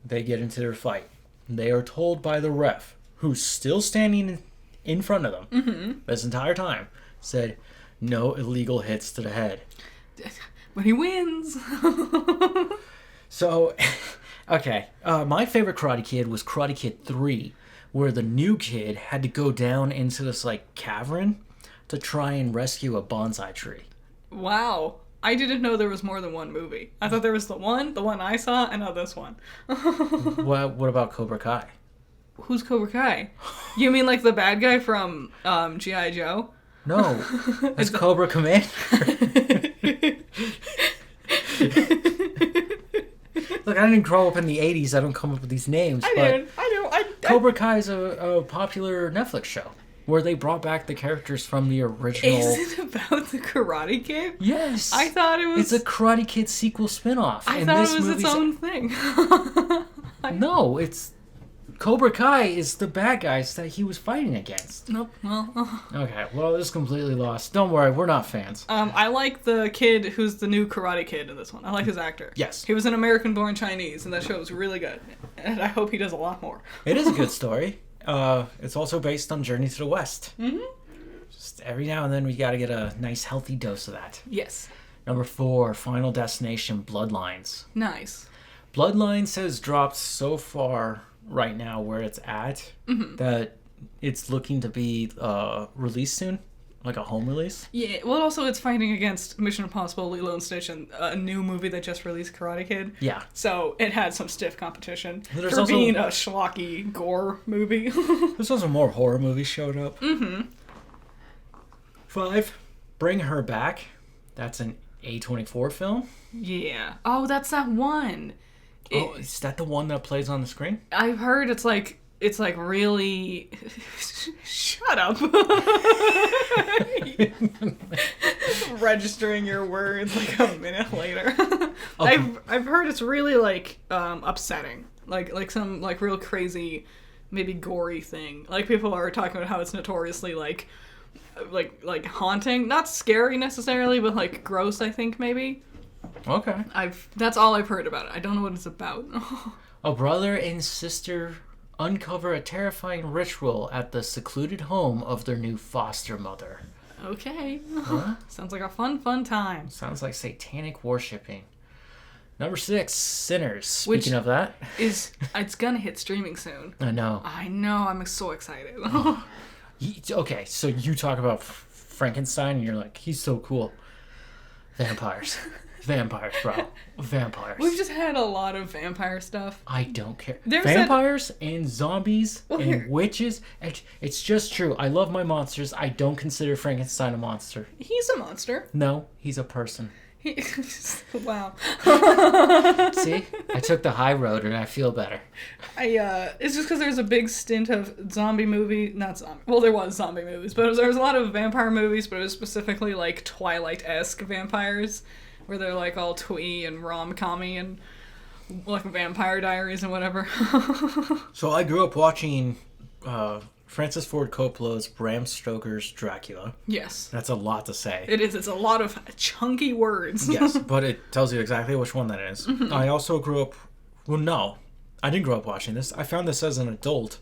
they get into their fight, they are told by the ref, who's still standing in front of them this entire time, said, no illegal hits to the head. But he wins. So, okay, my favorite Karate Kid was Karate Kid 3, where the new kid had to go down into this, cavern to try and rescue a bonsai tree. Wow. I didn't know there was more than one movie. I thought there was the one I saw, and now this one. What about Cobra Kai? Who's Cobra Kai? You mean the bad guy from G.I. Joe? No, that's Cobra Commander. Look, I didn't grow up in the 80s. I don't come up with these names. I know. Cobra Kai is a popular Netflix show where they brought back the characters from the original. Is it about the Karate Kid? Yes. I thought it was... It's a Karate Kid sequel spin-off. I thought it was its own thing. No, it's Cobra Kai is the bad guys that he was fighting against. Nope. Well, Okay, well, this is completely lost. Don't worry, we're not fans. I like the kid who's the new Karate Kid in this one. I like his actor. Yes. He was an American-born Chinese, and that show was really good. And I hope he does a lot more. It is a good story. It's also based on Journey to the West. Mm-hmm. Just every now and then we gotta get a nice healthy dose of that. Yes. Number 4, Final Destination Bloodlines. Nice. Bloodlines has dropped so far right now where it's at that it's looking to be released soon, like a home release. Yeah, well, also it's fighting against Mission Impossible Lilo and Stitch, and a new movie that just released, Karate Kid. Yeah. So it had some stiff competition There's for also- being a schlocky gore movie. There's also more horror movies showed up. 5, Bring Her Back. That's an A24 film. Yeah. Oh, that's that one. Oh, is that the one that plays on the screen? I've heard it's like really. Shut up. Registering your words like a minute later. I've heard it's really like upsetting. Like some like real crazy, maybe gory thing. Like people are talking about how it's notoriously like haunting, not scary necessarily, but like gross, I think maybe. Okay. That's all I've heard about it. I don't know what it's about. A brother and sister uncover a terrifying ritual at the secluded home of their new foster mother. Okay. Huh? Sounds like a fun time. Sounds like satanic worshipping. Number 6, Sinners. Which- Speaking of that, It's gonna hit streaming soon. I know. I know, I'm so excited. Okay, so you talk about Frankenstein and you're like, he's so cool. Vampires. Vampires, bro. Vampires. We've just had a lot of vampire stuff. I don't care. There's Vampires and zombies and here- witches. It's just true. I love my monsters. I don't consider Frankenstein a monster. He's a monster. No, he's a person. Wow. See? I took the high road and I feel better. It's just because there's a big stint of well, there was zombie movies, but there was a lot of vampire movies, but it was specifically like Twilight-esque vampires, where they're like all twee and rom-commy and like Vampire Diaries and whatever. So I grew up watching Francis Ford Coppola's Bram Stoker's Dracula. Yes. That's a lot to say. It is. It's a lot of chunky words. Yes, but it tells you exactly which one that is. I also grew up... Well, no. I didn't grow up watching this. I found this as an adult.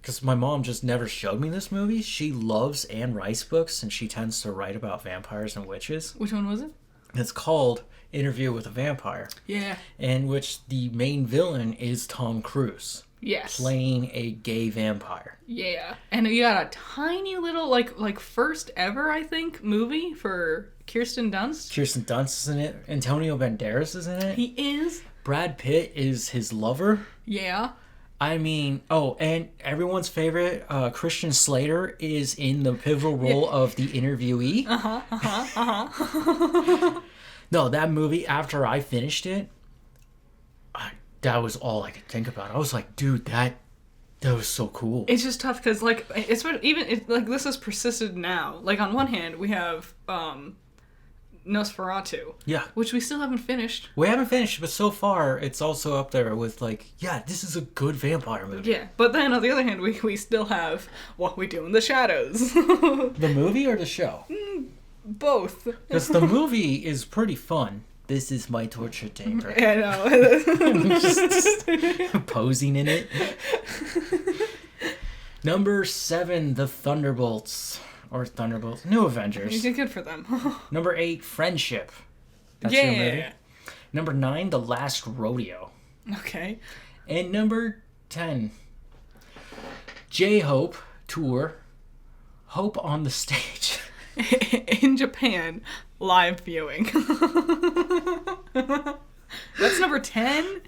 Because my mom just never showed me this movie. She loves Anne Rice books, and she tends to write about vampires and witches. Which one was it? It's called Interview with a Vampire, Yeah. in which the main villain is Tom Cruise, Yes. playing a gay vampire. Yeah. And you got a tiny little, like first ever, I think, movie for Kirsten Dunst. Kirsten Dunst is in it. Antonio Banderas is in it. He is. Brad Pitt is his lover. Yeah. I mean, oh, and everyone's favorite, Christian Slater, is in the pivotal role of the interviewee. No, that movie, after I finished it, that was all I could think about. I was like, dude, that was so cool. It's just tough because, like, this has persisted now. Like, on one hand, we have Nosferatu. Yeah. Which we still haven't finished. We haven't finished, but so far, it's also up there with, like, yeah, this is a good vampire movie. Yeah. But then, on the other hand, we still have What We Do in the Shadows. The movie or the show? Both. Because the movie is pretty fun. This is my torture chamber. I know. Just posing in it. Number 7, The Thunderbolts. Or Thunderbolts. New Avengers. Good for them. Number 8, Friendship. That's your movie. Yeah. Number 9, The Last Rodeo. Okay. And number 10, J-Hope Tour. Hope on the Stage. In Japan, live viewing. That's number 10?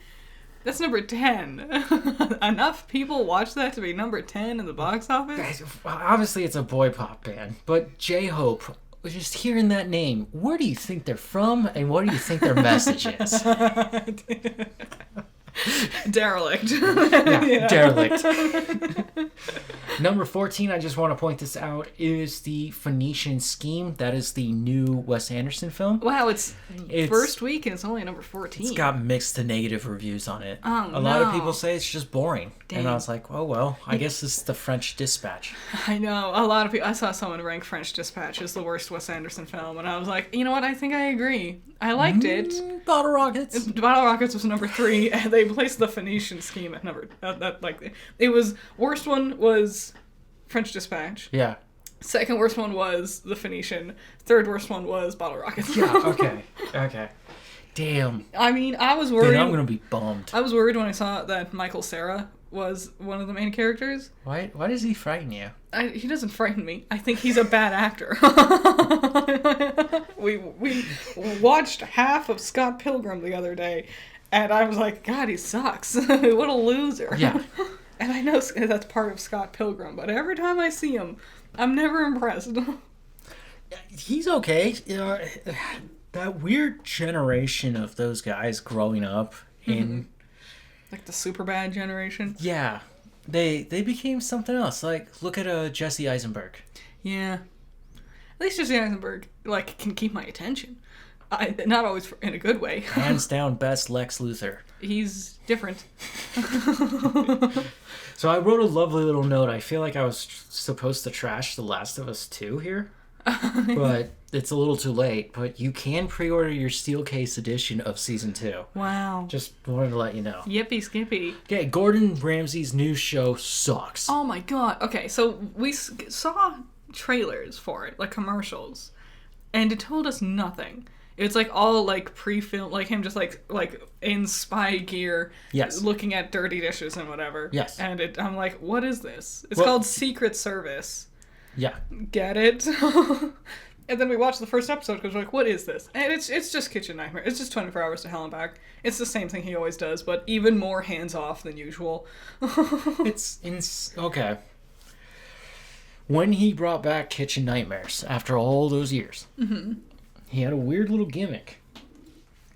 That's number 10. Enough people watch that to be number 10 in the box office? Guys, obviously it's a boy pop band, but J-Hope, just hearing that name, where do you think they're from and what do you think their message is? Derelict. Yeah, derelict. Number 14, I just want to point this out, is the Phoenician Scheme. That is the new Wes Anderson film. Wow, it's first week and it's only number 14. It's got mixed to negative reviews on it. Oh, A lot of people say it's just boring. Dang. And I was like, oh, well, I guess it's the French Dispatch. I know. A lot of people... I saw someone rank French Dispatch as the worst Wes Anderson film, and I was like, you know what? I think I agree. I liked it. Bottle Rockets. Bottle Rockets was number 3, and they placed the Phoenician Scheme at number... it was... Worst one was French Dispatch. Yeah. Second worst one was the Phoenician. Third worst one was Bottle Rockets. Yeah, okay. Damn. I mean, I was worried... Then I'm going to be bummed. I was worried when I saw that Michael Cera was one of the main characters. Why does he frighten you? He doesn't frighten me. I think he's a bad actor. we watched half of Scott Pilgrim the other day, and I was like, God, he sucks. What a loser. Yeah. And I know that's part of Scott Pilgrim, but every time I see him, I'm never impressed. He's okay. That weird generation of those guys growing up in... Like the Superbad generation? Yeah. They became something else. Like, look at Jesse Eisenberg. Yeah. At least Jesse Eisenberg, like, can keep my attention. Not always in a good way. Hands down best Lex Luthor. He's different. So I wrote a lovely little note. I feel like I was supposed to trash The Last of Us 2 here. But it's a little too late. But you can pre-order your Steelcase edition of Season 2. Wow. Just wanted to let you know. Yippee skippy. Okay, Gordon Ramsay's new show sucks. Oh my god. Okay, so we saw trailers for it, like commercials, and it told us nothing. It's like all like pre-filmed, like him just like in spy gear, Yes, looking at dirty dishes and whatever. Yes. And I'm like, what is this? It's Well- called Secret Service. Yeah. Get it? And then we watched the first episode because we're like, what is this? And it's just Kitchen Nightmare. It's just 24 Hours to Hell and Back. It's the same thing he always does, but even more hands-off than usual. Okay. When he brought back Kitchen Nightmares after all those years, he had a weird little gimmick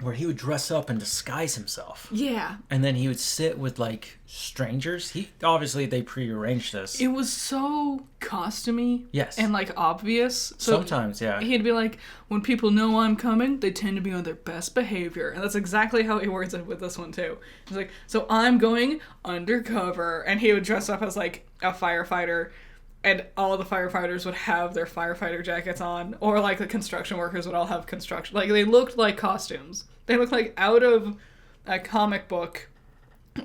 where he would dress up and disguise himself. Yeah. And then he would sit with, like, strangers. Obviously, they prearranged this. It was so costumey. Yes. And, like, obvious. So Sometimes, yeah. he'd be like, when people know I'm coming, they tend to be on their best behavior. And that's exactly how he words it with this one, too. He's like, so I'm going undercover. And he would dress up as, like, a firefighter. And all the firefighters would have their firefighter jackets on. Or, like, the construction workers would all have construction... Like, they looked like costumes. They looked like out of a comic book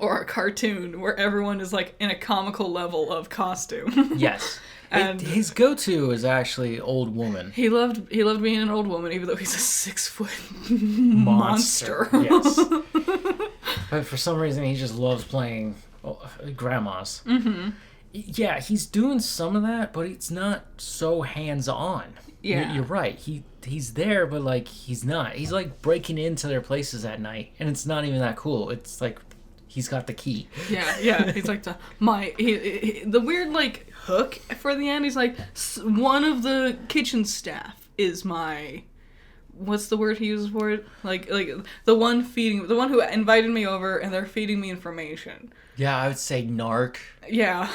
or a cartoon where everyone is, like, in a comical level of costume. Yes. And his go-to is actually Old Woman. he loved being an old woman, even though he's a 6-foot monster. Yes. But for some reason, he just loves playing grandmas. Mm-hmm. Yeah, he's doing some of that, but it's not so hands-on. Yeah. You're right. He's there, but, like, he's not. He's, like, breaking into their places at night, and it's not even that cool. It's, like, he's got the key. Yeah. He's like, the weird, like, hook for the end. He's like, one of the kitchen staff is my... What's the word he uses for it? Like the one who invited me over, and they're feeding me information. Yeah, I would say narc. Yeah.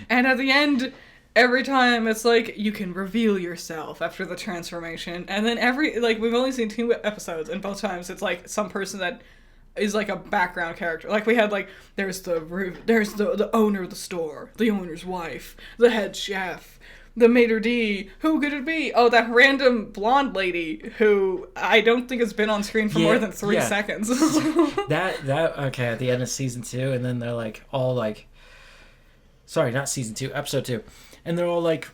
And at the end, every time it's like, you can reveal yourself after the transformation. And then we've only seen 2 episodes, and both times it's like some person that is like a background character. Like we had there's the owner of the store, the owner's wife, the head chef, the maitre d'. Who could it be? Oh, that random blonde lady who I don't think has been on screen for more than 3 seconds. Okay, at the end of season 2, and then they're like all like, sorry, not season 2, episode 2, and they're all like,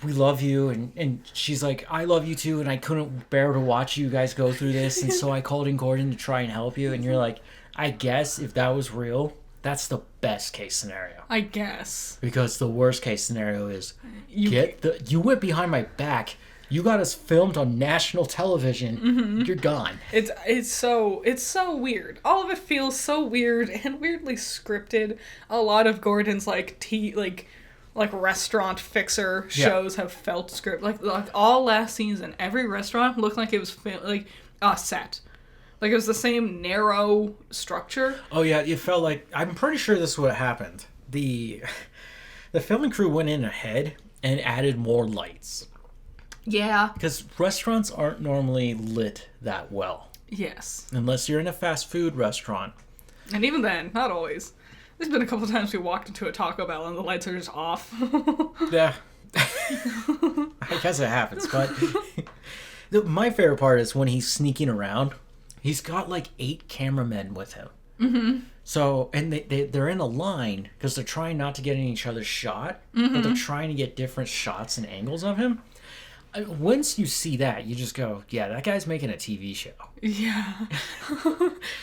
we love you, and she's like, I love you too, and I couldn't bear to watch you guys go through this, and so I called in Gordon to try and help you, and you're like, I guess if that was real, that's the best case scenario. I guess. Because the worst case scenario is you went behind my back. You got us filmed on national television. Mm-hmm. You're gone. It's so weird. All of it feels so weird and weirdly scripted. A lot of Gordon's like restaurant fixer shows have felt script. Like all last season, every restaurant looked like it was like a set. Like, it was the same narrow structure. Oh yeah, it felt like, I'm pretty sure this is what happened. The filming crew went in ahead and added more lights Yeah. because restaurants aren't normally lit that well Yes. unless you're in a fast food restaurant. And even then, not always. There's been a couple times we walked into a Taco Bell and the lights are just off. Yeah. I guess it happens, but my favorite part is when he's sneaking around. He's got like 8 cameramen with him. Mm-hmm. So, and they're in a line because they're trying not to get in each other's shot, but they're trying to get different shots and angles of him. Once you see that, you just go, yeah, that guy's making a TV show. Yeah.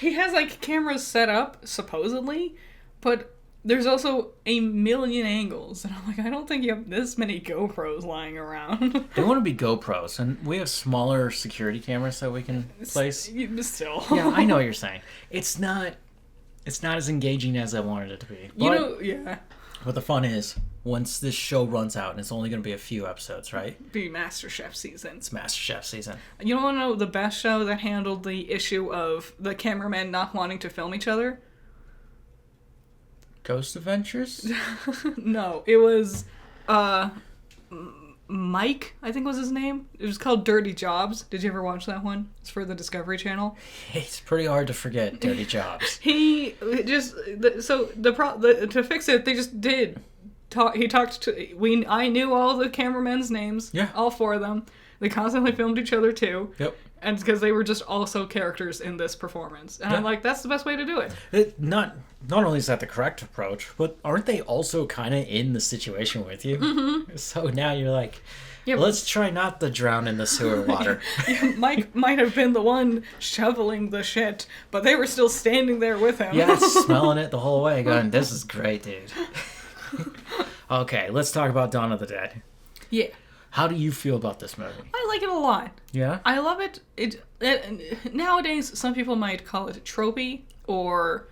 He has, like, cameras set up, supposedly, but there's also a million angles. And I'm like, I don't think you have this many GoPros lying around. They want to be GoPros, and we have smaller security cameras that we can place. Still. Yeah, I know what you're saying. It's not as engaging as I wanted it to be. But, yeah. But the fun is, once this show runs out, and it's only going to be a few episodes, right? Be MasterChef season. It's MasterChef season. You want to know the best show that handled the issue of the cameramen not wanting to film each other? Ghost Adventures? No, it was Mike, I think was his name. It was called Dirty Jobs. Did you ever watch that one? It's for the Discovery Channel. It's pretty hard to forget Dirty Jobs. He just to fix it, they just did. He talked to I knew all the cameramen's names. Yeah. All 4 of them. They constantly filmed each other too. Yep. And because they were just also characters in this performance, and I'm like, that's the best way to do it. Not only is that the correct approach, but aren't they also kind of in the situation with you? Mm-hmm. So now you're like, Yeah, let's try not to drown in the sewer water. Mike might have been the one shoveling the shit, but they were still standing there with him. Yeah, smelling it the whole way, going, this is great, dude. Okay, let's talk about Dawn of the Dead. Yeah. How do you feel about this movie? I like it a lot. Yeah? I love it. Nowadays, some people might call it tropey or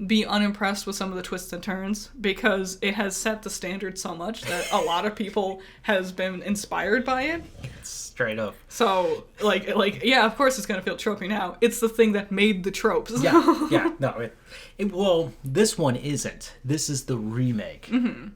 be unimpressed with some of the twists and turns because it has set the standard so much that a lot of people has been inspired by it. Straight up. So, like, yeah, of course it's gonna feel tropey now. It's the thing that made the tropes. Yeah. No, well, this one isn't. This is the remake. Mm-hmm.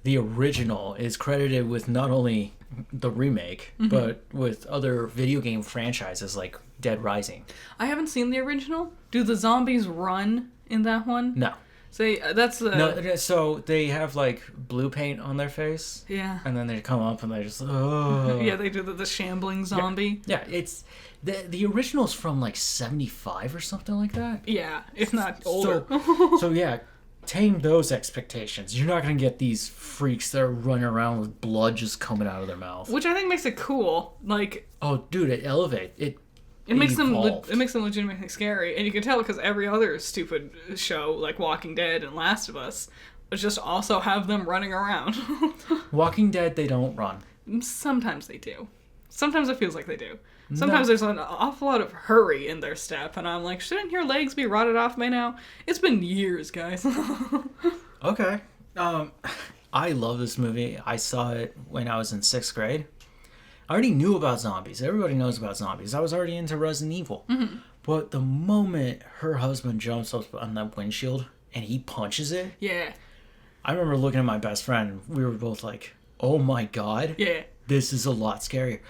The original is credited with not only the remake, but with other video game franchises like Dead Rising. I haven't seen the original. Do the zombies run in that one? No. That's the... No, so they have like blue paint on their face. Yeah. And then they come up and they're just, oh. Yeah, they do the shambling zombie. Yeah, it's... The original's from like 75 or something like that. Yeah, if not older. So yeah, tame those expectations. You're not going to get these freaks that are running around with blood just coming out of their mouth. Which I think makes it cool. Like... Oh, dude, it makes them legitimately scary, and you can tell because every other stupid show like Walking Dead and Last of Us just also have them running around. Walking Dead, they don't run. Sometimes they do. Sometimes it feels like they do. Sometimes there's an awful lot of hurry in their step, and I'm like, shouldn't your legs be rotted off by now? It's been years, guys. Okay. I love this movie. I saw it when I was in 6th grade. I already knew about zombies. Everybody knows about zombies. I was already into Resident Evil. Mm-hmm. But the moment her husband jumps up on that windshield and he punches it... Yeah. I remember looking at my best friend. We were both like, oh my god. Yeah. This is a lot scarier.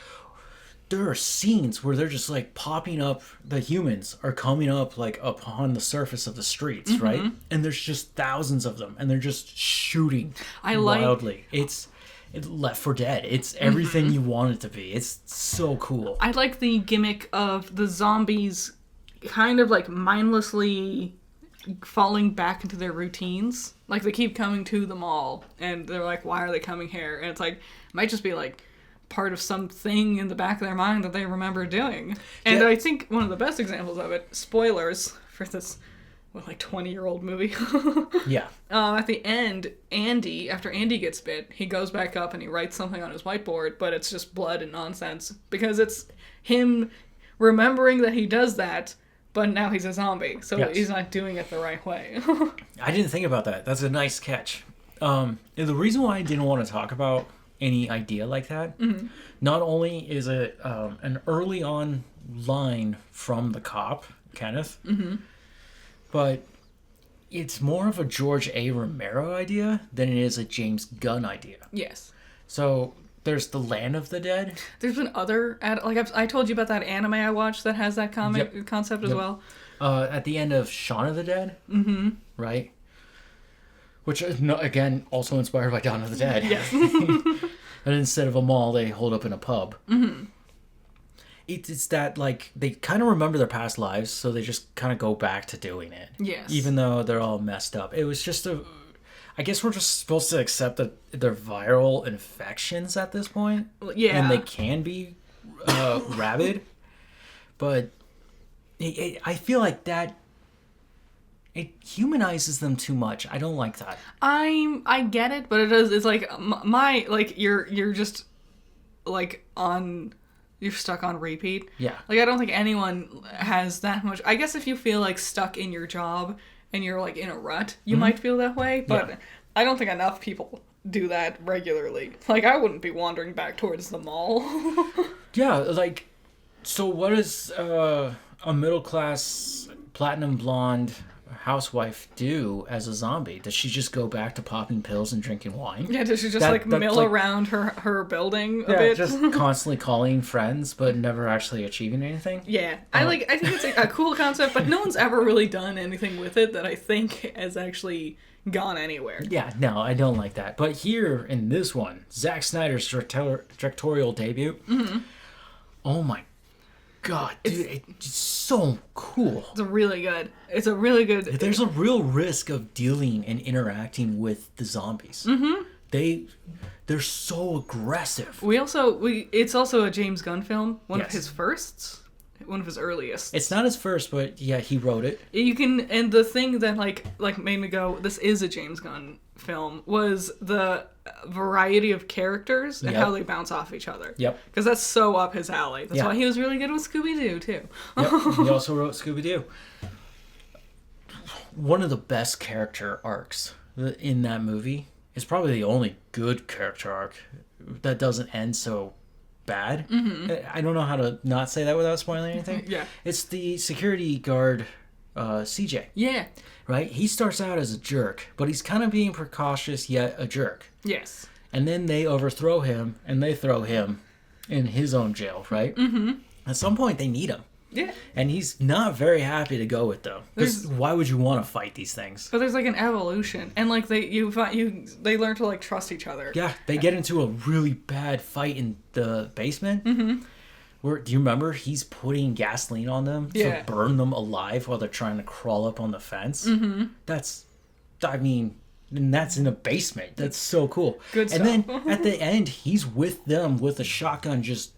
There are scenes where they're just like popping up. The humans are coming up like upon the surface of the streets, right? And there's just thousands of them. And they're just shooting wildly. It's Left 4 Dead. It's everything you want it to be. It's so cool. I like the gimmick of the zombies kind of like mindlessly falling back into their routines. Like they keep coming to the mall and they're like, why are they coming here? And it's like, it might just be like part of something in the back of their mind that they remember doing. And I think one of the best examples of it, spoilers for this, like 20-year-old movie. Yeah. At the end, after Andy gets bit, he goes back up and he writes something on his whiteboard, but it's just blood and nonsense because it's him remembering that he does that, but now he's a zombie, so he's not doing it the right way. I didn't think about that. That's a nice catch. The reason why I didn't want to talk about any idea like that. Not only is it an early on line from the cop, Kenneth, but it's more of a George A. Romero idea than it is a James Gunn idea. Yes. So there's the Land of the Dead. There's been other, I told you about that anime I watched that has that concept as well. At the end of Shaun of the Dead, right? Which is, again, also inspired by Dawn of the Dead. Yes. And instead of a mall, they hold up in a pub. It's that, like, they kind of remember their past lives, so they just kind of go back to doing it. Yes. Even though they're all messed up. It was just I guess we're just supposed to accept that they're viral infections at this point. Yeah. And they can be rabid. But I feel like that, it humanizes them too much. I don't like that. I get it, but it's like you're just like you're stuck on repeat. Yeah. Like, I don't think anyone has that much. I guess if you feel like stuck in your job and you're like in a rut, you might feel that way, but Yeah. I don't think enough people do that regularly. Like, I wouldn't be wandering back towards the mall. Yeah, like, so what does a middle-class, platinum blonde housewife do as a zombie? Does she just go back to popping pills and drinking wine? Yeah, does she just That's mill like- around her building a Yeah, bit? just constantly calling friends, but never actually achieving anything? Yeah, I think it's a cool concept, but no one's ever really done anything with it that I think has actually gone anywhere. Yeah, no, I don't like that. But here in this one, Zack Snyder's directorial debut, oh my god, dude, it's so cool. It's a really good. There's a real risk of dealing and interacting with the zombies. They're so aggressive. It's also a James Gunn film, one of Yes. his firsts, one of his earliest. It's not his first, but yeah, he wrote it. And the thing that like made me go, this is a James Gunn film, was the variety of characters and Yep. how they bounce off each other. Yep. Because that's so up his alley. That's Yeah. why he was really good with Scooby-Doo too. Yep. He also wrote Scooby-Doo. One of the best character arcs in that movie is probably the only good character arc that doesn't end so bad. I don't know how to not say that without spoiling anything. Yeah. It's the security guard, CJ, Yeah. right? He starts out as a jerk, but he's kind of being precautious yet a jerk. Yes. And then they overthrow him, and they throw him in his own jail, right? At some point, they need him. Yeah. And he's not very happy to go with them. Because why would you want to fight these things? But there's like an evolution, and like they learn to like trust each other. Yeah, they get into a really bad fight in the basement. Where, do you remember he's putting gasoline on them Yeah. to burn them alive while they're trying to crawl up on the fence? That's in a basement. That's so cool. Good And then stuff. at the end, he's with them with a shotgun just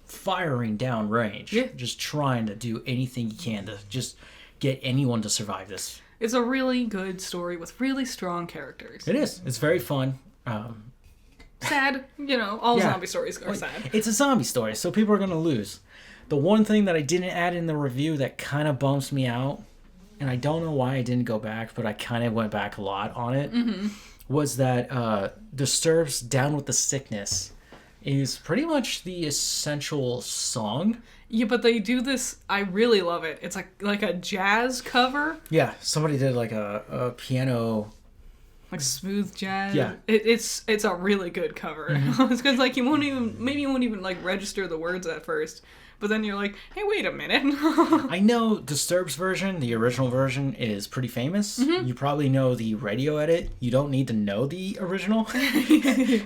firing down range. Yeah. Just trying to do anything he can to just get anyone to survive this. It's a really good story with really strong characters. It is. It's very fun. Sad, all Yeah. zombie stories are sad. It's a zombie story, so people are going to lose. The one thing that I didn't add in the review that kind of bumps me out, and I don't know why I didn't go back, but I kind of went back a lot on it, was that Disturbed's Down with the Sickness is pretty much the essential song. Yeah, but they do this. I really love it. It's like a jazz cover, Yeah, somebody did like a piano. like smooth jazz. Yeah. It's a really good cover. It's because like you won't even like register the words at first, but then you're like, hey, wait a minute. I know Disturbed's version, the original version, is pretty famous. You probably know the radio edit. You don't need to know the original.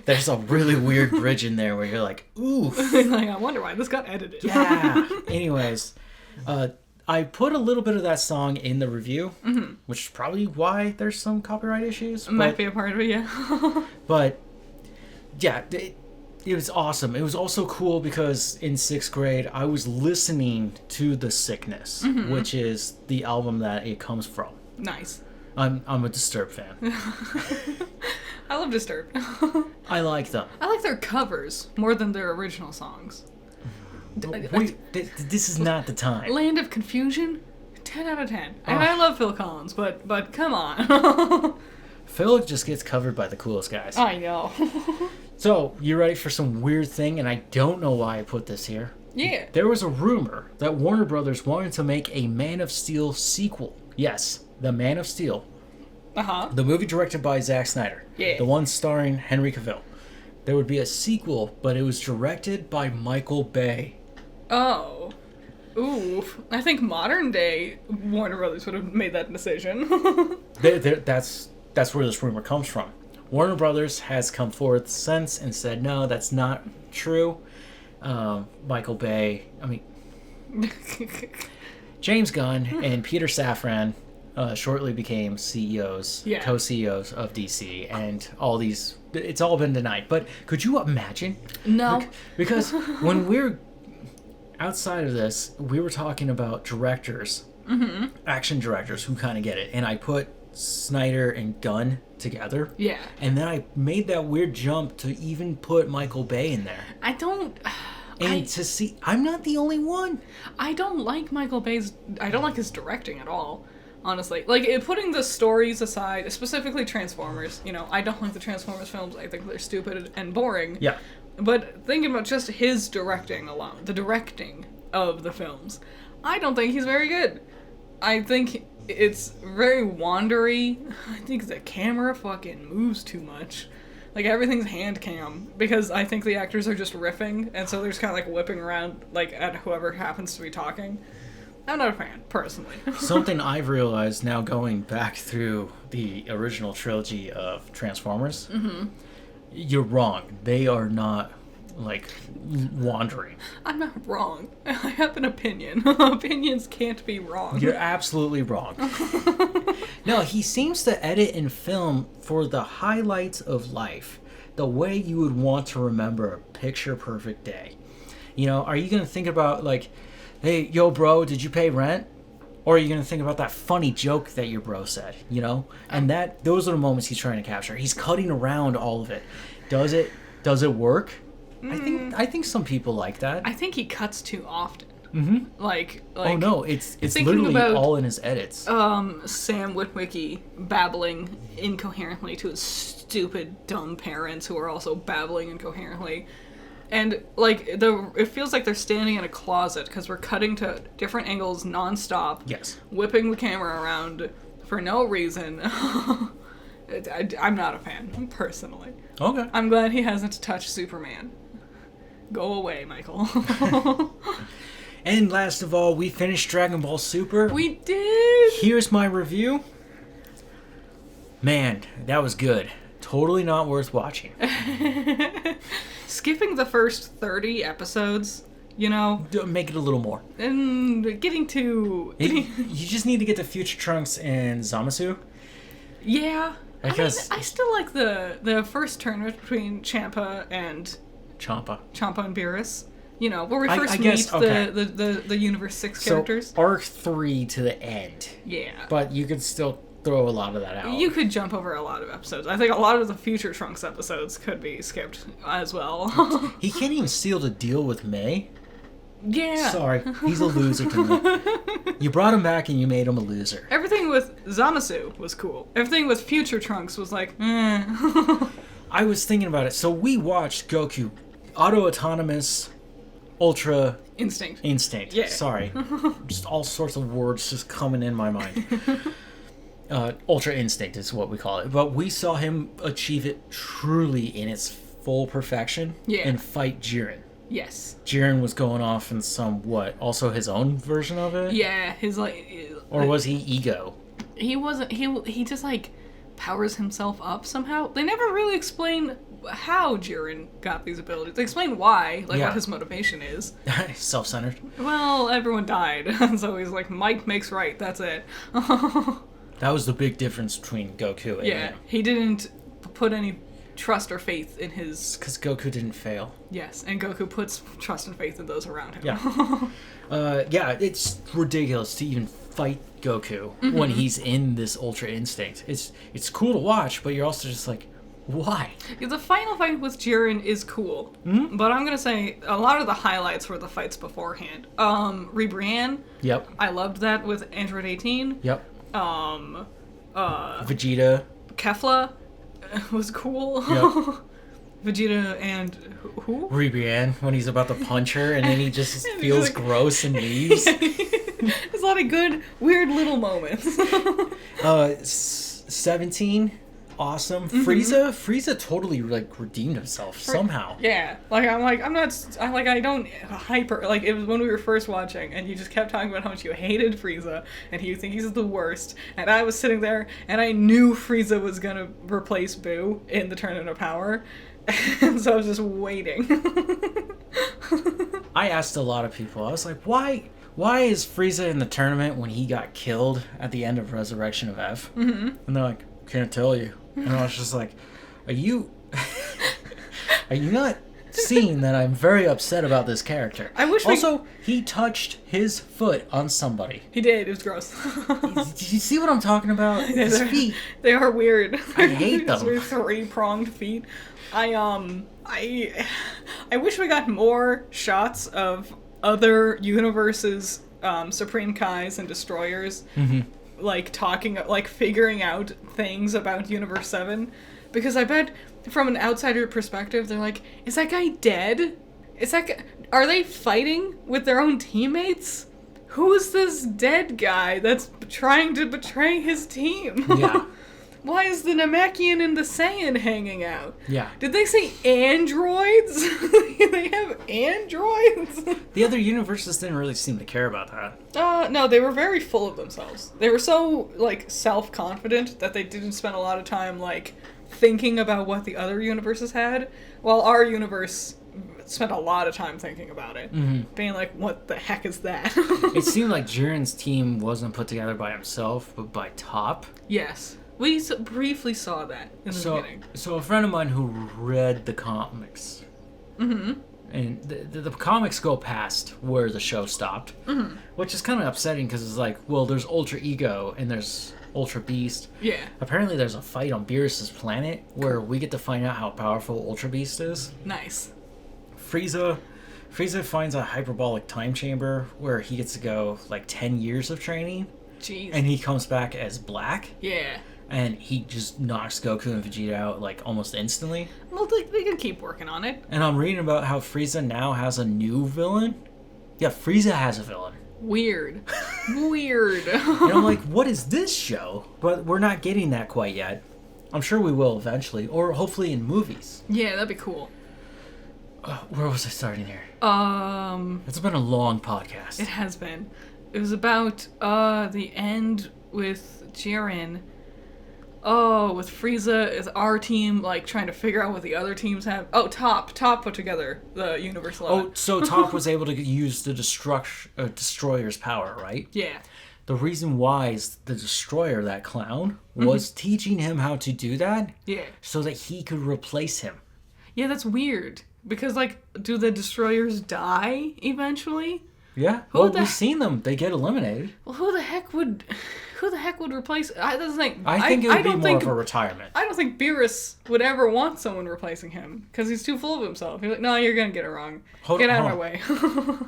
There's a really weird bridge in there where you're like, ooh. Like, I wonder why this got edited. Yeah. Anyways, I put a little bit of that song in the review, which is probably why there's some copyright issues. Might be a part of it, yeah. But yeah, it was awesome. It was also cool because in 6th grade, I was listening to The Sickness, which is the album that it comes from. Nice. I'm a Disturbed fan. I love Disturbed. I like them. I like their covers more than their original songs. This is not the time. Land of Confusion, 10 out of 10. And I love Phil Collins, but come on. Phil just gets covered by the coolest guys. I know. So, you ready for some weird thing? And I don't know why I put this here. Yeah. There was a rumor that Warner Brothers wanted to make a Man of Steel sequel. Yes, The Man of Steel. Uh-huh. The movie directed by Zack Snyder. Yeah. The one starring Henry Cavill. There would be a sequel, but it was directed by Michael Bay. Oh. Ooh. I think modern day Warner Brothers would have made that decision. That's where this rumor comes from. Warner Brothers has come forth since and said, no, that's not true. Michael Bay, James Gunn and Peter Safran shortly became CEOs, Yeah. co-CEOs of DC, and all these, it's all been denied. But could you imagine? No. Because when we're outside of this, we were talking about directors, action directors who kind of get it, and I put Snyder and Gunn together. Yeah. And then I made that weird jump to even put Michael Bay in there. I don't... And to see, I'm not the only one. I don't like Michael Bay's... I don't like his directing at all, honestly. Like, putting the stories aside, specifically Transformers, I don't like the Transformers films. I think they're stupid and boring. Yeah. But thinking about just his directing alone, the directing of the films, I don't think he's very good. I think it's very wandery. I think the camera fucking moves too much. Like, everything's hand cam, because I think the actors are just riffing, and so they're just kind of, like, whipping around, like, at whoever happens to be talking. I'm not a fan, personally. Something I've realized now going back through the original trilogy of Transformers, you're wrong. They are not, like, wandering. I'm not wrong. I have an opinion. Opinions can't be wrong. You're absolutely wrong. No, he seems to edit and film for the highlights of life, the way you would want to remember a picture-perfect day. Are you going to think about, like, hey, yo, bro, did you pay rent? Or are you going to think about that funny joke that your bro said, And those are the moments he's trying to capture. He's cutting around all of it. Does it work? I think some people like that. I think he cuts too often. Mm-hmm. Like oh no, it's thinking literally about, all in his edits. Sam Witwicky babbling incoherently to his stupid, dumb parents who are also babbling incoherently. And, like, it feels like they're standing in a closet because we're cutting to different angles nonstop. Yes. Whipping the camera around for no reason. I'm not a fan, personally. Okay. I'm glad he hasn't touched Superman. Go away, Michael. And last of all, we finished Dragon Ball Super. We did! Here's my review. Man, that was good. Totally not worth watching. Skipping the first 30 episodes, Make it a little more. and getting to... You just need to get to Future Trunks and Zamasu. Yeah. Because I still like the first tournament between Champa and Champa and Beerus. Where we first I meet guess, okay. the Universe 6 characters. So, arc 3 to the end. Yeah. But you could still throw a lot of that out. You could jump over a lot of episodes. I think a lot of the Future Trunks episodes could be skipped as well. He can't even seal the deal with May. Yeah. Sorry, he's a loser to me. You brought him back and you made him a loser. Everything with Zamasu was cool. Everything with Future Trunks was like, I was thinking about it. So we watched Goku, auto-autonomous, ultra... Instinct. Yeah. Sorry. Just all sorts of words just coming in my mind. Ultra Instinct is what we call it. But we saw him achieve it truly in its full perfection and fight Jiren. Yes. Jiren was going off in also his own version of it? Yeah, his Or was he ego? He wasn't, he just powers himself up somehow. They never really explain how Jiren got these abilities. They explain why, what his motivation is. Self-centered. Well, everyone died, so he's like, might makes right, that's it. That was the big difference between Goku and him. He didn't put any trust or faith in his... Because Goku didn't fail. Yes, and Goku puts trust and faith in those around him. Yeah. It's ridiculous to even fight Goku when he's in this Ultra Instinct. It's cool to watch, but you're also just like, why? The final fight with Jiren is cool, but I'm gonna say a lot of the highlights were the fights beforehand. Rebrian. Yep. I loved that with Android 18. Yep. Vegeta. Vegeta. Kefla was cool. Yep. Vegeta and who? Ribian, when he's about to punch her, and then he just feels like- gross and leaves. There's a lot of good, weird little moments. 17, awesome. Frieza totally like redeemed himself somehow. Yeah, like I don't hyper like it was when we were first watching, and you just kept talking about how much you hated Frieza, and you think he's the worst, and I was sitting there, and I knew Frieza was gonna replace Boo in the Tournament of Power, and so I was just waiting. I asked a lot of people. I was like, why is Frieza in the tournament when he got killed at the end of Resurrection of F? Mm-hmm. And they're like, can't tell you. And I was just like, are you not seeing that I'm very upset about this character? I wish he touched his foot on somebody. He did. It was gross. Did you see what I'm talking about? His feet. They are weird. I hate them. Those three-pronged feet. I wish we got more shots of other universes, Supreme Kais and Destroyers, like talking, like figuring out things about Universe 7, because I bet from an outsider perspective, they're like, is that guy dead? Are they fighting with their own teammates? Who is this dead guy that's trying to betray his team? Yeah. Why is the Namekian and the Saiyan hanging out? Yeah. Did they say androids? They have androids? The other universes didn't really seem to care about that. No, they were very full of themselves. They were so, like, self-confident that they didn't spend a lot of time, like, thinking about what the other universes had, while our universe spent a lot of time thinking about it. Being like, what the heck is that? It seemed like Jiren's team wasn't put together by himself, but by Top. Yes. We briefly saw that in the beginning. So a friend of mine who read the comics, and the comics go past where the show stopped, which is kind of upsetting because it's like, well, there's Ultra Ego and there's Ultra Beast. Yeah. Apparently there's a fight on Beerus's planet where we get to find out how powerful Ultra Beast is. Nice. Frieza finds a hyperbolic time chamber where he gets to go like 10 years of training. Jeez. And he comes back as Black. Yeah. And he just knocks Goku and Vegeta out like almost instantly. Well, they can keep working on it. And I'm reading about how Frieza now has a new villain. Yeah, Frieza has a villain. Weird. Weird. And I'm like, what is this show? But we're not getting that quite yet. I'm sure we will eventually, or hopefully in movies. Yeah, that'd be cool. Where was I starting here? It's been a long podcast. It has been. It was about the end with Jiren. Oh, with Frieza, is our team like trying to figure out what the other teams have? Oh, Top put together the Universe 11. Oh, so Top was able to use the Destroyer's power, right? Yeah. The reason why is the Destroyer, that clown, was teaching him how to do that. Yeah. So that he could replace him. Yeah, that's weird. Because, like, do the Destroyers die eventually? Yeah. Who Well, the- we've seen them. They get eliminated. Well, who the heck would replace? That's the thing. I think it would be don't more think, of a retirement. I don't think Beerus would ever want someone replacing him because he's too full of himself. He's like, no, you're gonna get it wrong. Get out of my way.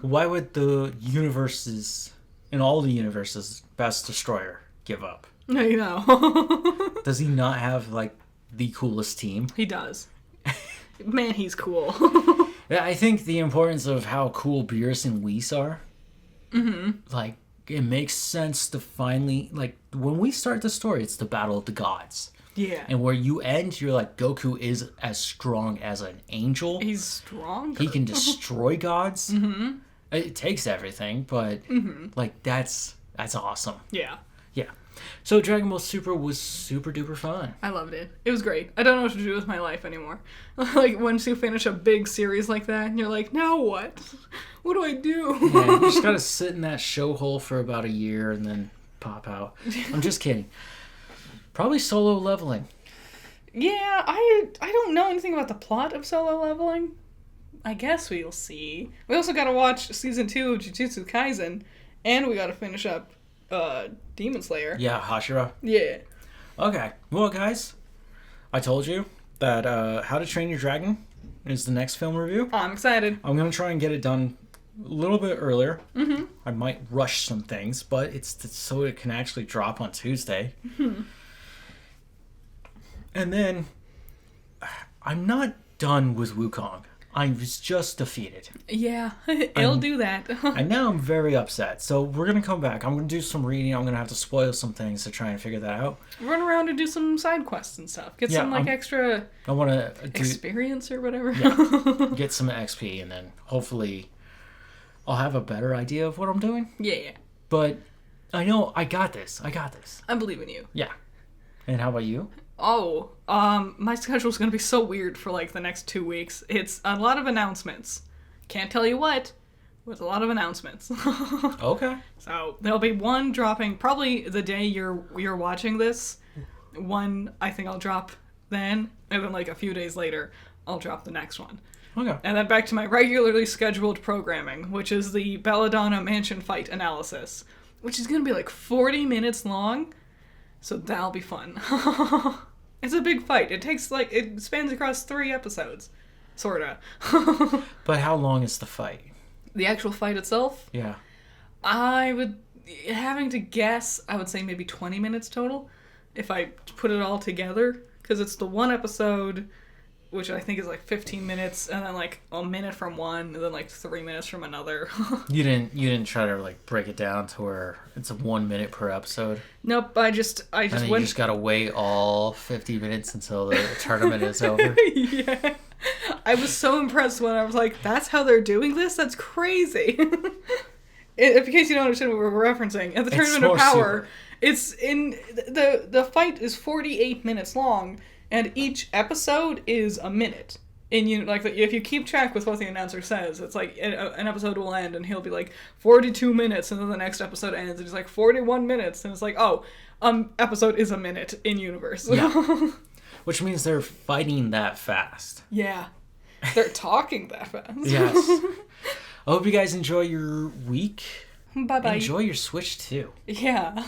Why would the universes, in all the universes, best Destroyer give up? No, you know. Does he not have, like, the coolest team? He does. Man, he's cool. Yeah, I think the importance of how cool Beerus and Whis are, like, it makes sense to finally, like, when we start the story, it's the Battle of the Gods. Yeah. And where you end, you're like, Goku is as strong as an angel. He's strong. He can destroy gods. It takes everything, but, like, that's awesome. Yeah. Yeah. So Dragon Ball Super was super duper fun. I loved it. It was great. I don't know what to do with my life anymore. Like, once you finish a big series like that, and you're like, now what? What do I do? Yeah, you just gotta sit in that show hole for about a year and then pop out. I'm just kidding. Probably Solo Leveling. Yeah, I don't know anything about the plot of Solo Leveling. I guess we'll see. We also gotta watch season 2 of Jujutsu Kaisen, and we gotta finish up Demon Slayer. Yeah, Hashira. Yeah. Okay. Well, guys, I told you that How to Train Your Dragon is the next film review. I'm excited. I'm going to try and get it done a little bit earlier. I might rush some things, but it's so it can actually drop on Tuesday. And then I'm not done with Wukong. I was just defeated. Yeah, it'll do that. And now I'm very upset. So we're going to come back. I'm going to do some reading. I'm going to have to spoil some things to try and figure that out. Run around and do some side quests and stuff. Get some extra I want to experience or whatever. Yeah, get some XP, and then hopefully I'll have a better idea of what I'm doing. Yeah. But I know I got this. I believe in you. Yeah. And how about you? Oh, my schedule's gonna be so weird for like the next 2 weeks. It's a lot of announcements. Can't tell you what, with a lot of announcements. Okay. So there'll be one dropping probably the day you're watching this. One I think I'll drop then, and then like a few days later I'll drop the next one. Okay. And then back to my regularly scheduled programming, which is the Belladonna Mansion fight analysis, which is gonna be like 40 minutes long. So that'll be fun. It's a big fight. It spans across 3 episodes. Sorta. But how long is the fight? The actual fight itself? Yeah. Having to guess, I would say maybe 20 minutes total. If I put it all together. Because it's the one episode, which I think is like 15 minutes, and then like a minute from one, and then like 3 minutes from another. You didn't try to like break it down to where it's a 1 minute per episode? Nope, I just and then went... you just gotta wait all 50 minutes until the tournament is over? Yeah. I was so impressed when I was like, that's how they're doing this? That's crazy. In case you don't understand what we're referencing, at the Tournament of Power, it's in... The fight is 48 minutes long, and each episode is a minute. And if you keep track with what the announcer says, it's like an episode will end and he'll be like 42 minutes, and then the next episode ends and it's like 41 minutes, and it's like, oh, episode is a minute in universe. Yeah. Which means they're fighting that fast. Yeah. They're talking that fast. Yes. I hope you guys enjoy your week. Bye-bye. Enjoy your Switch too. Yeah.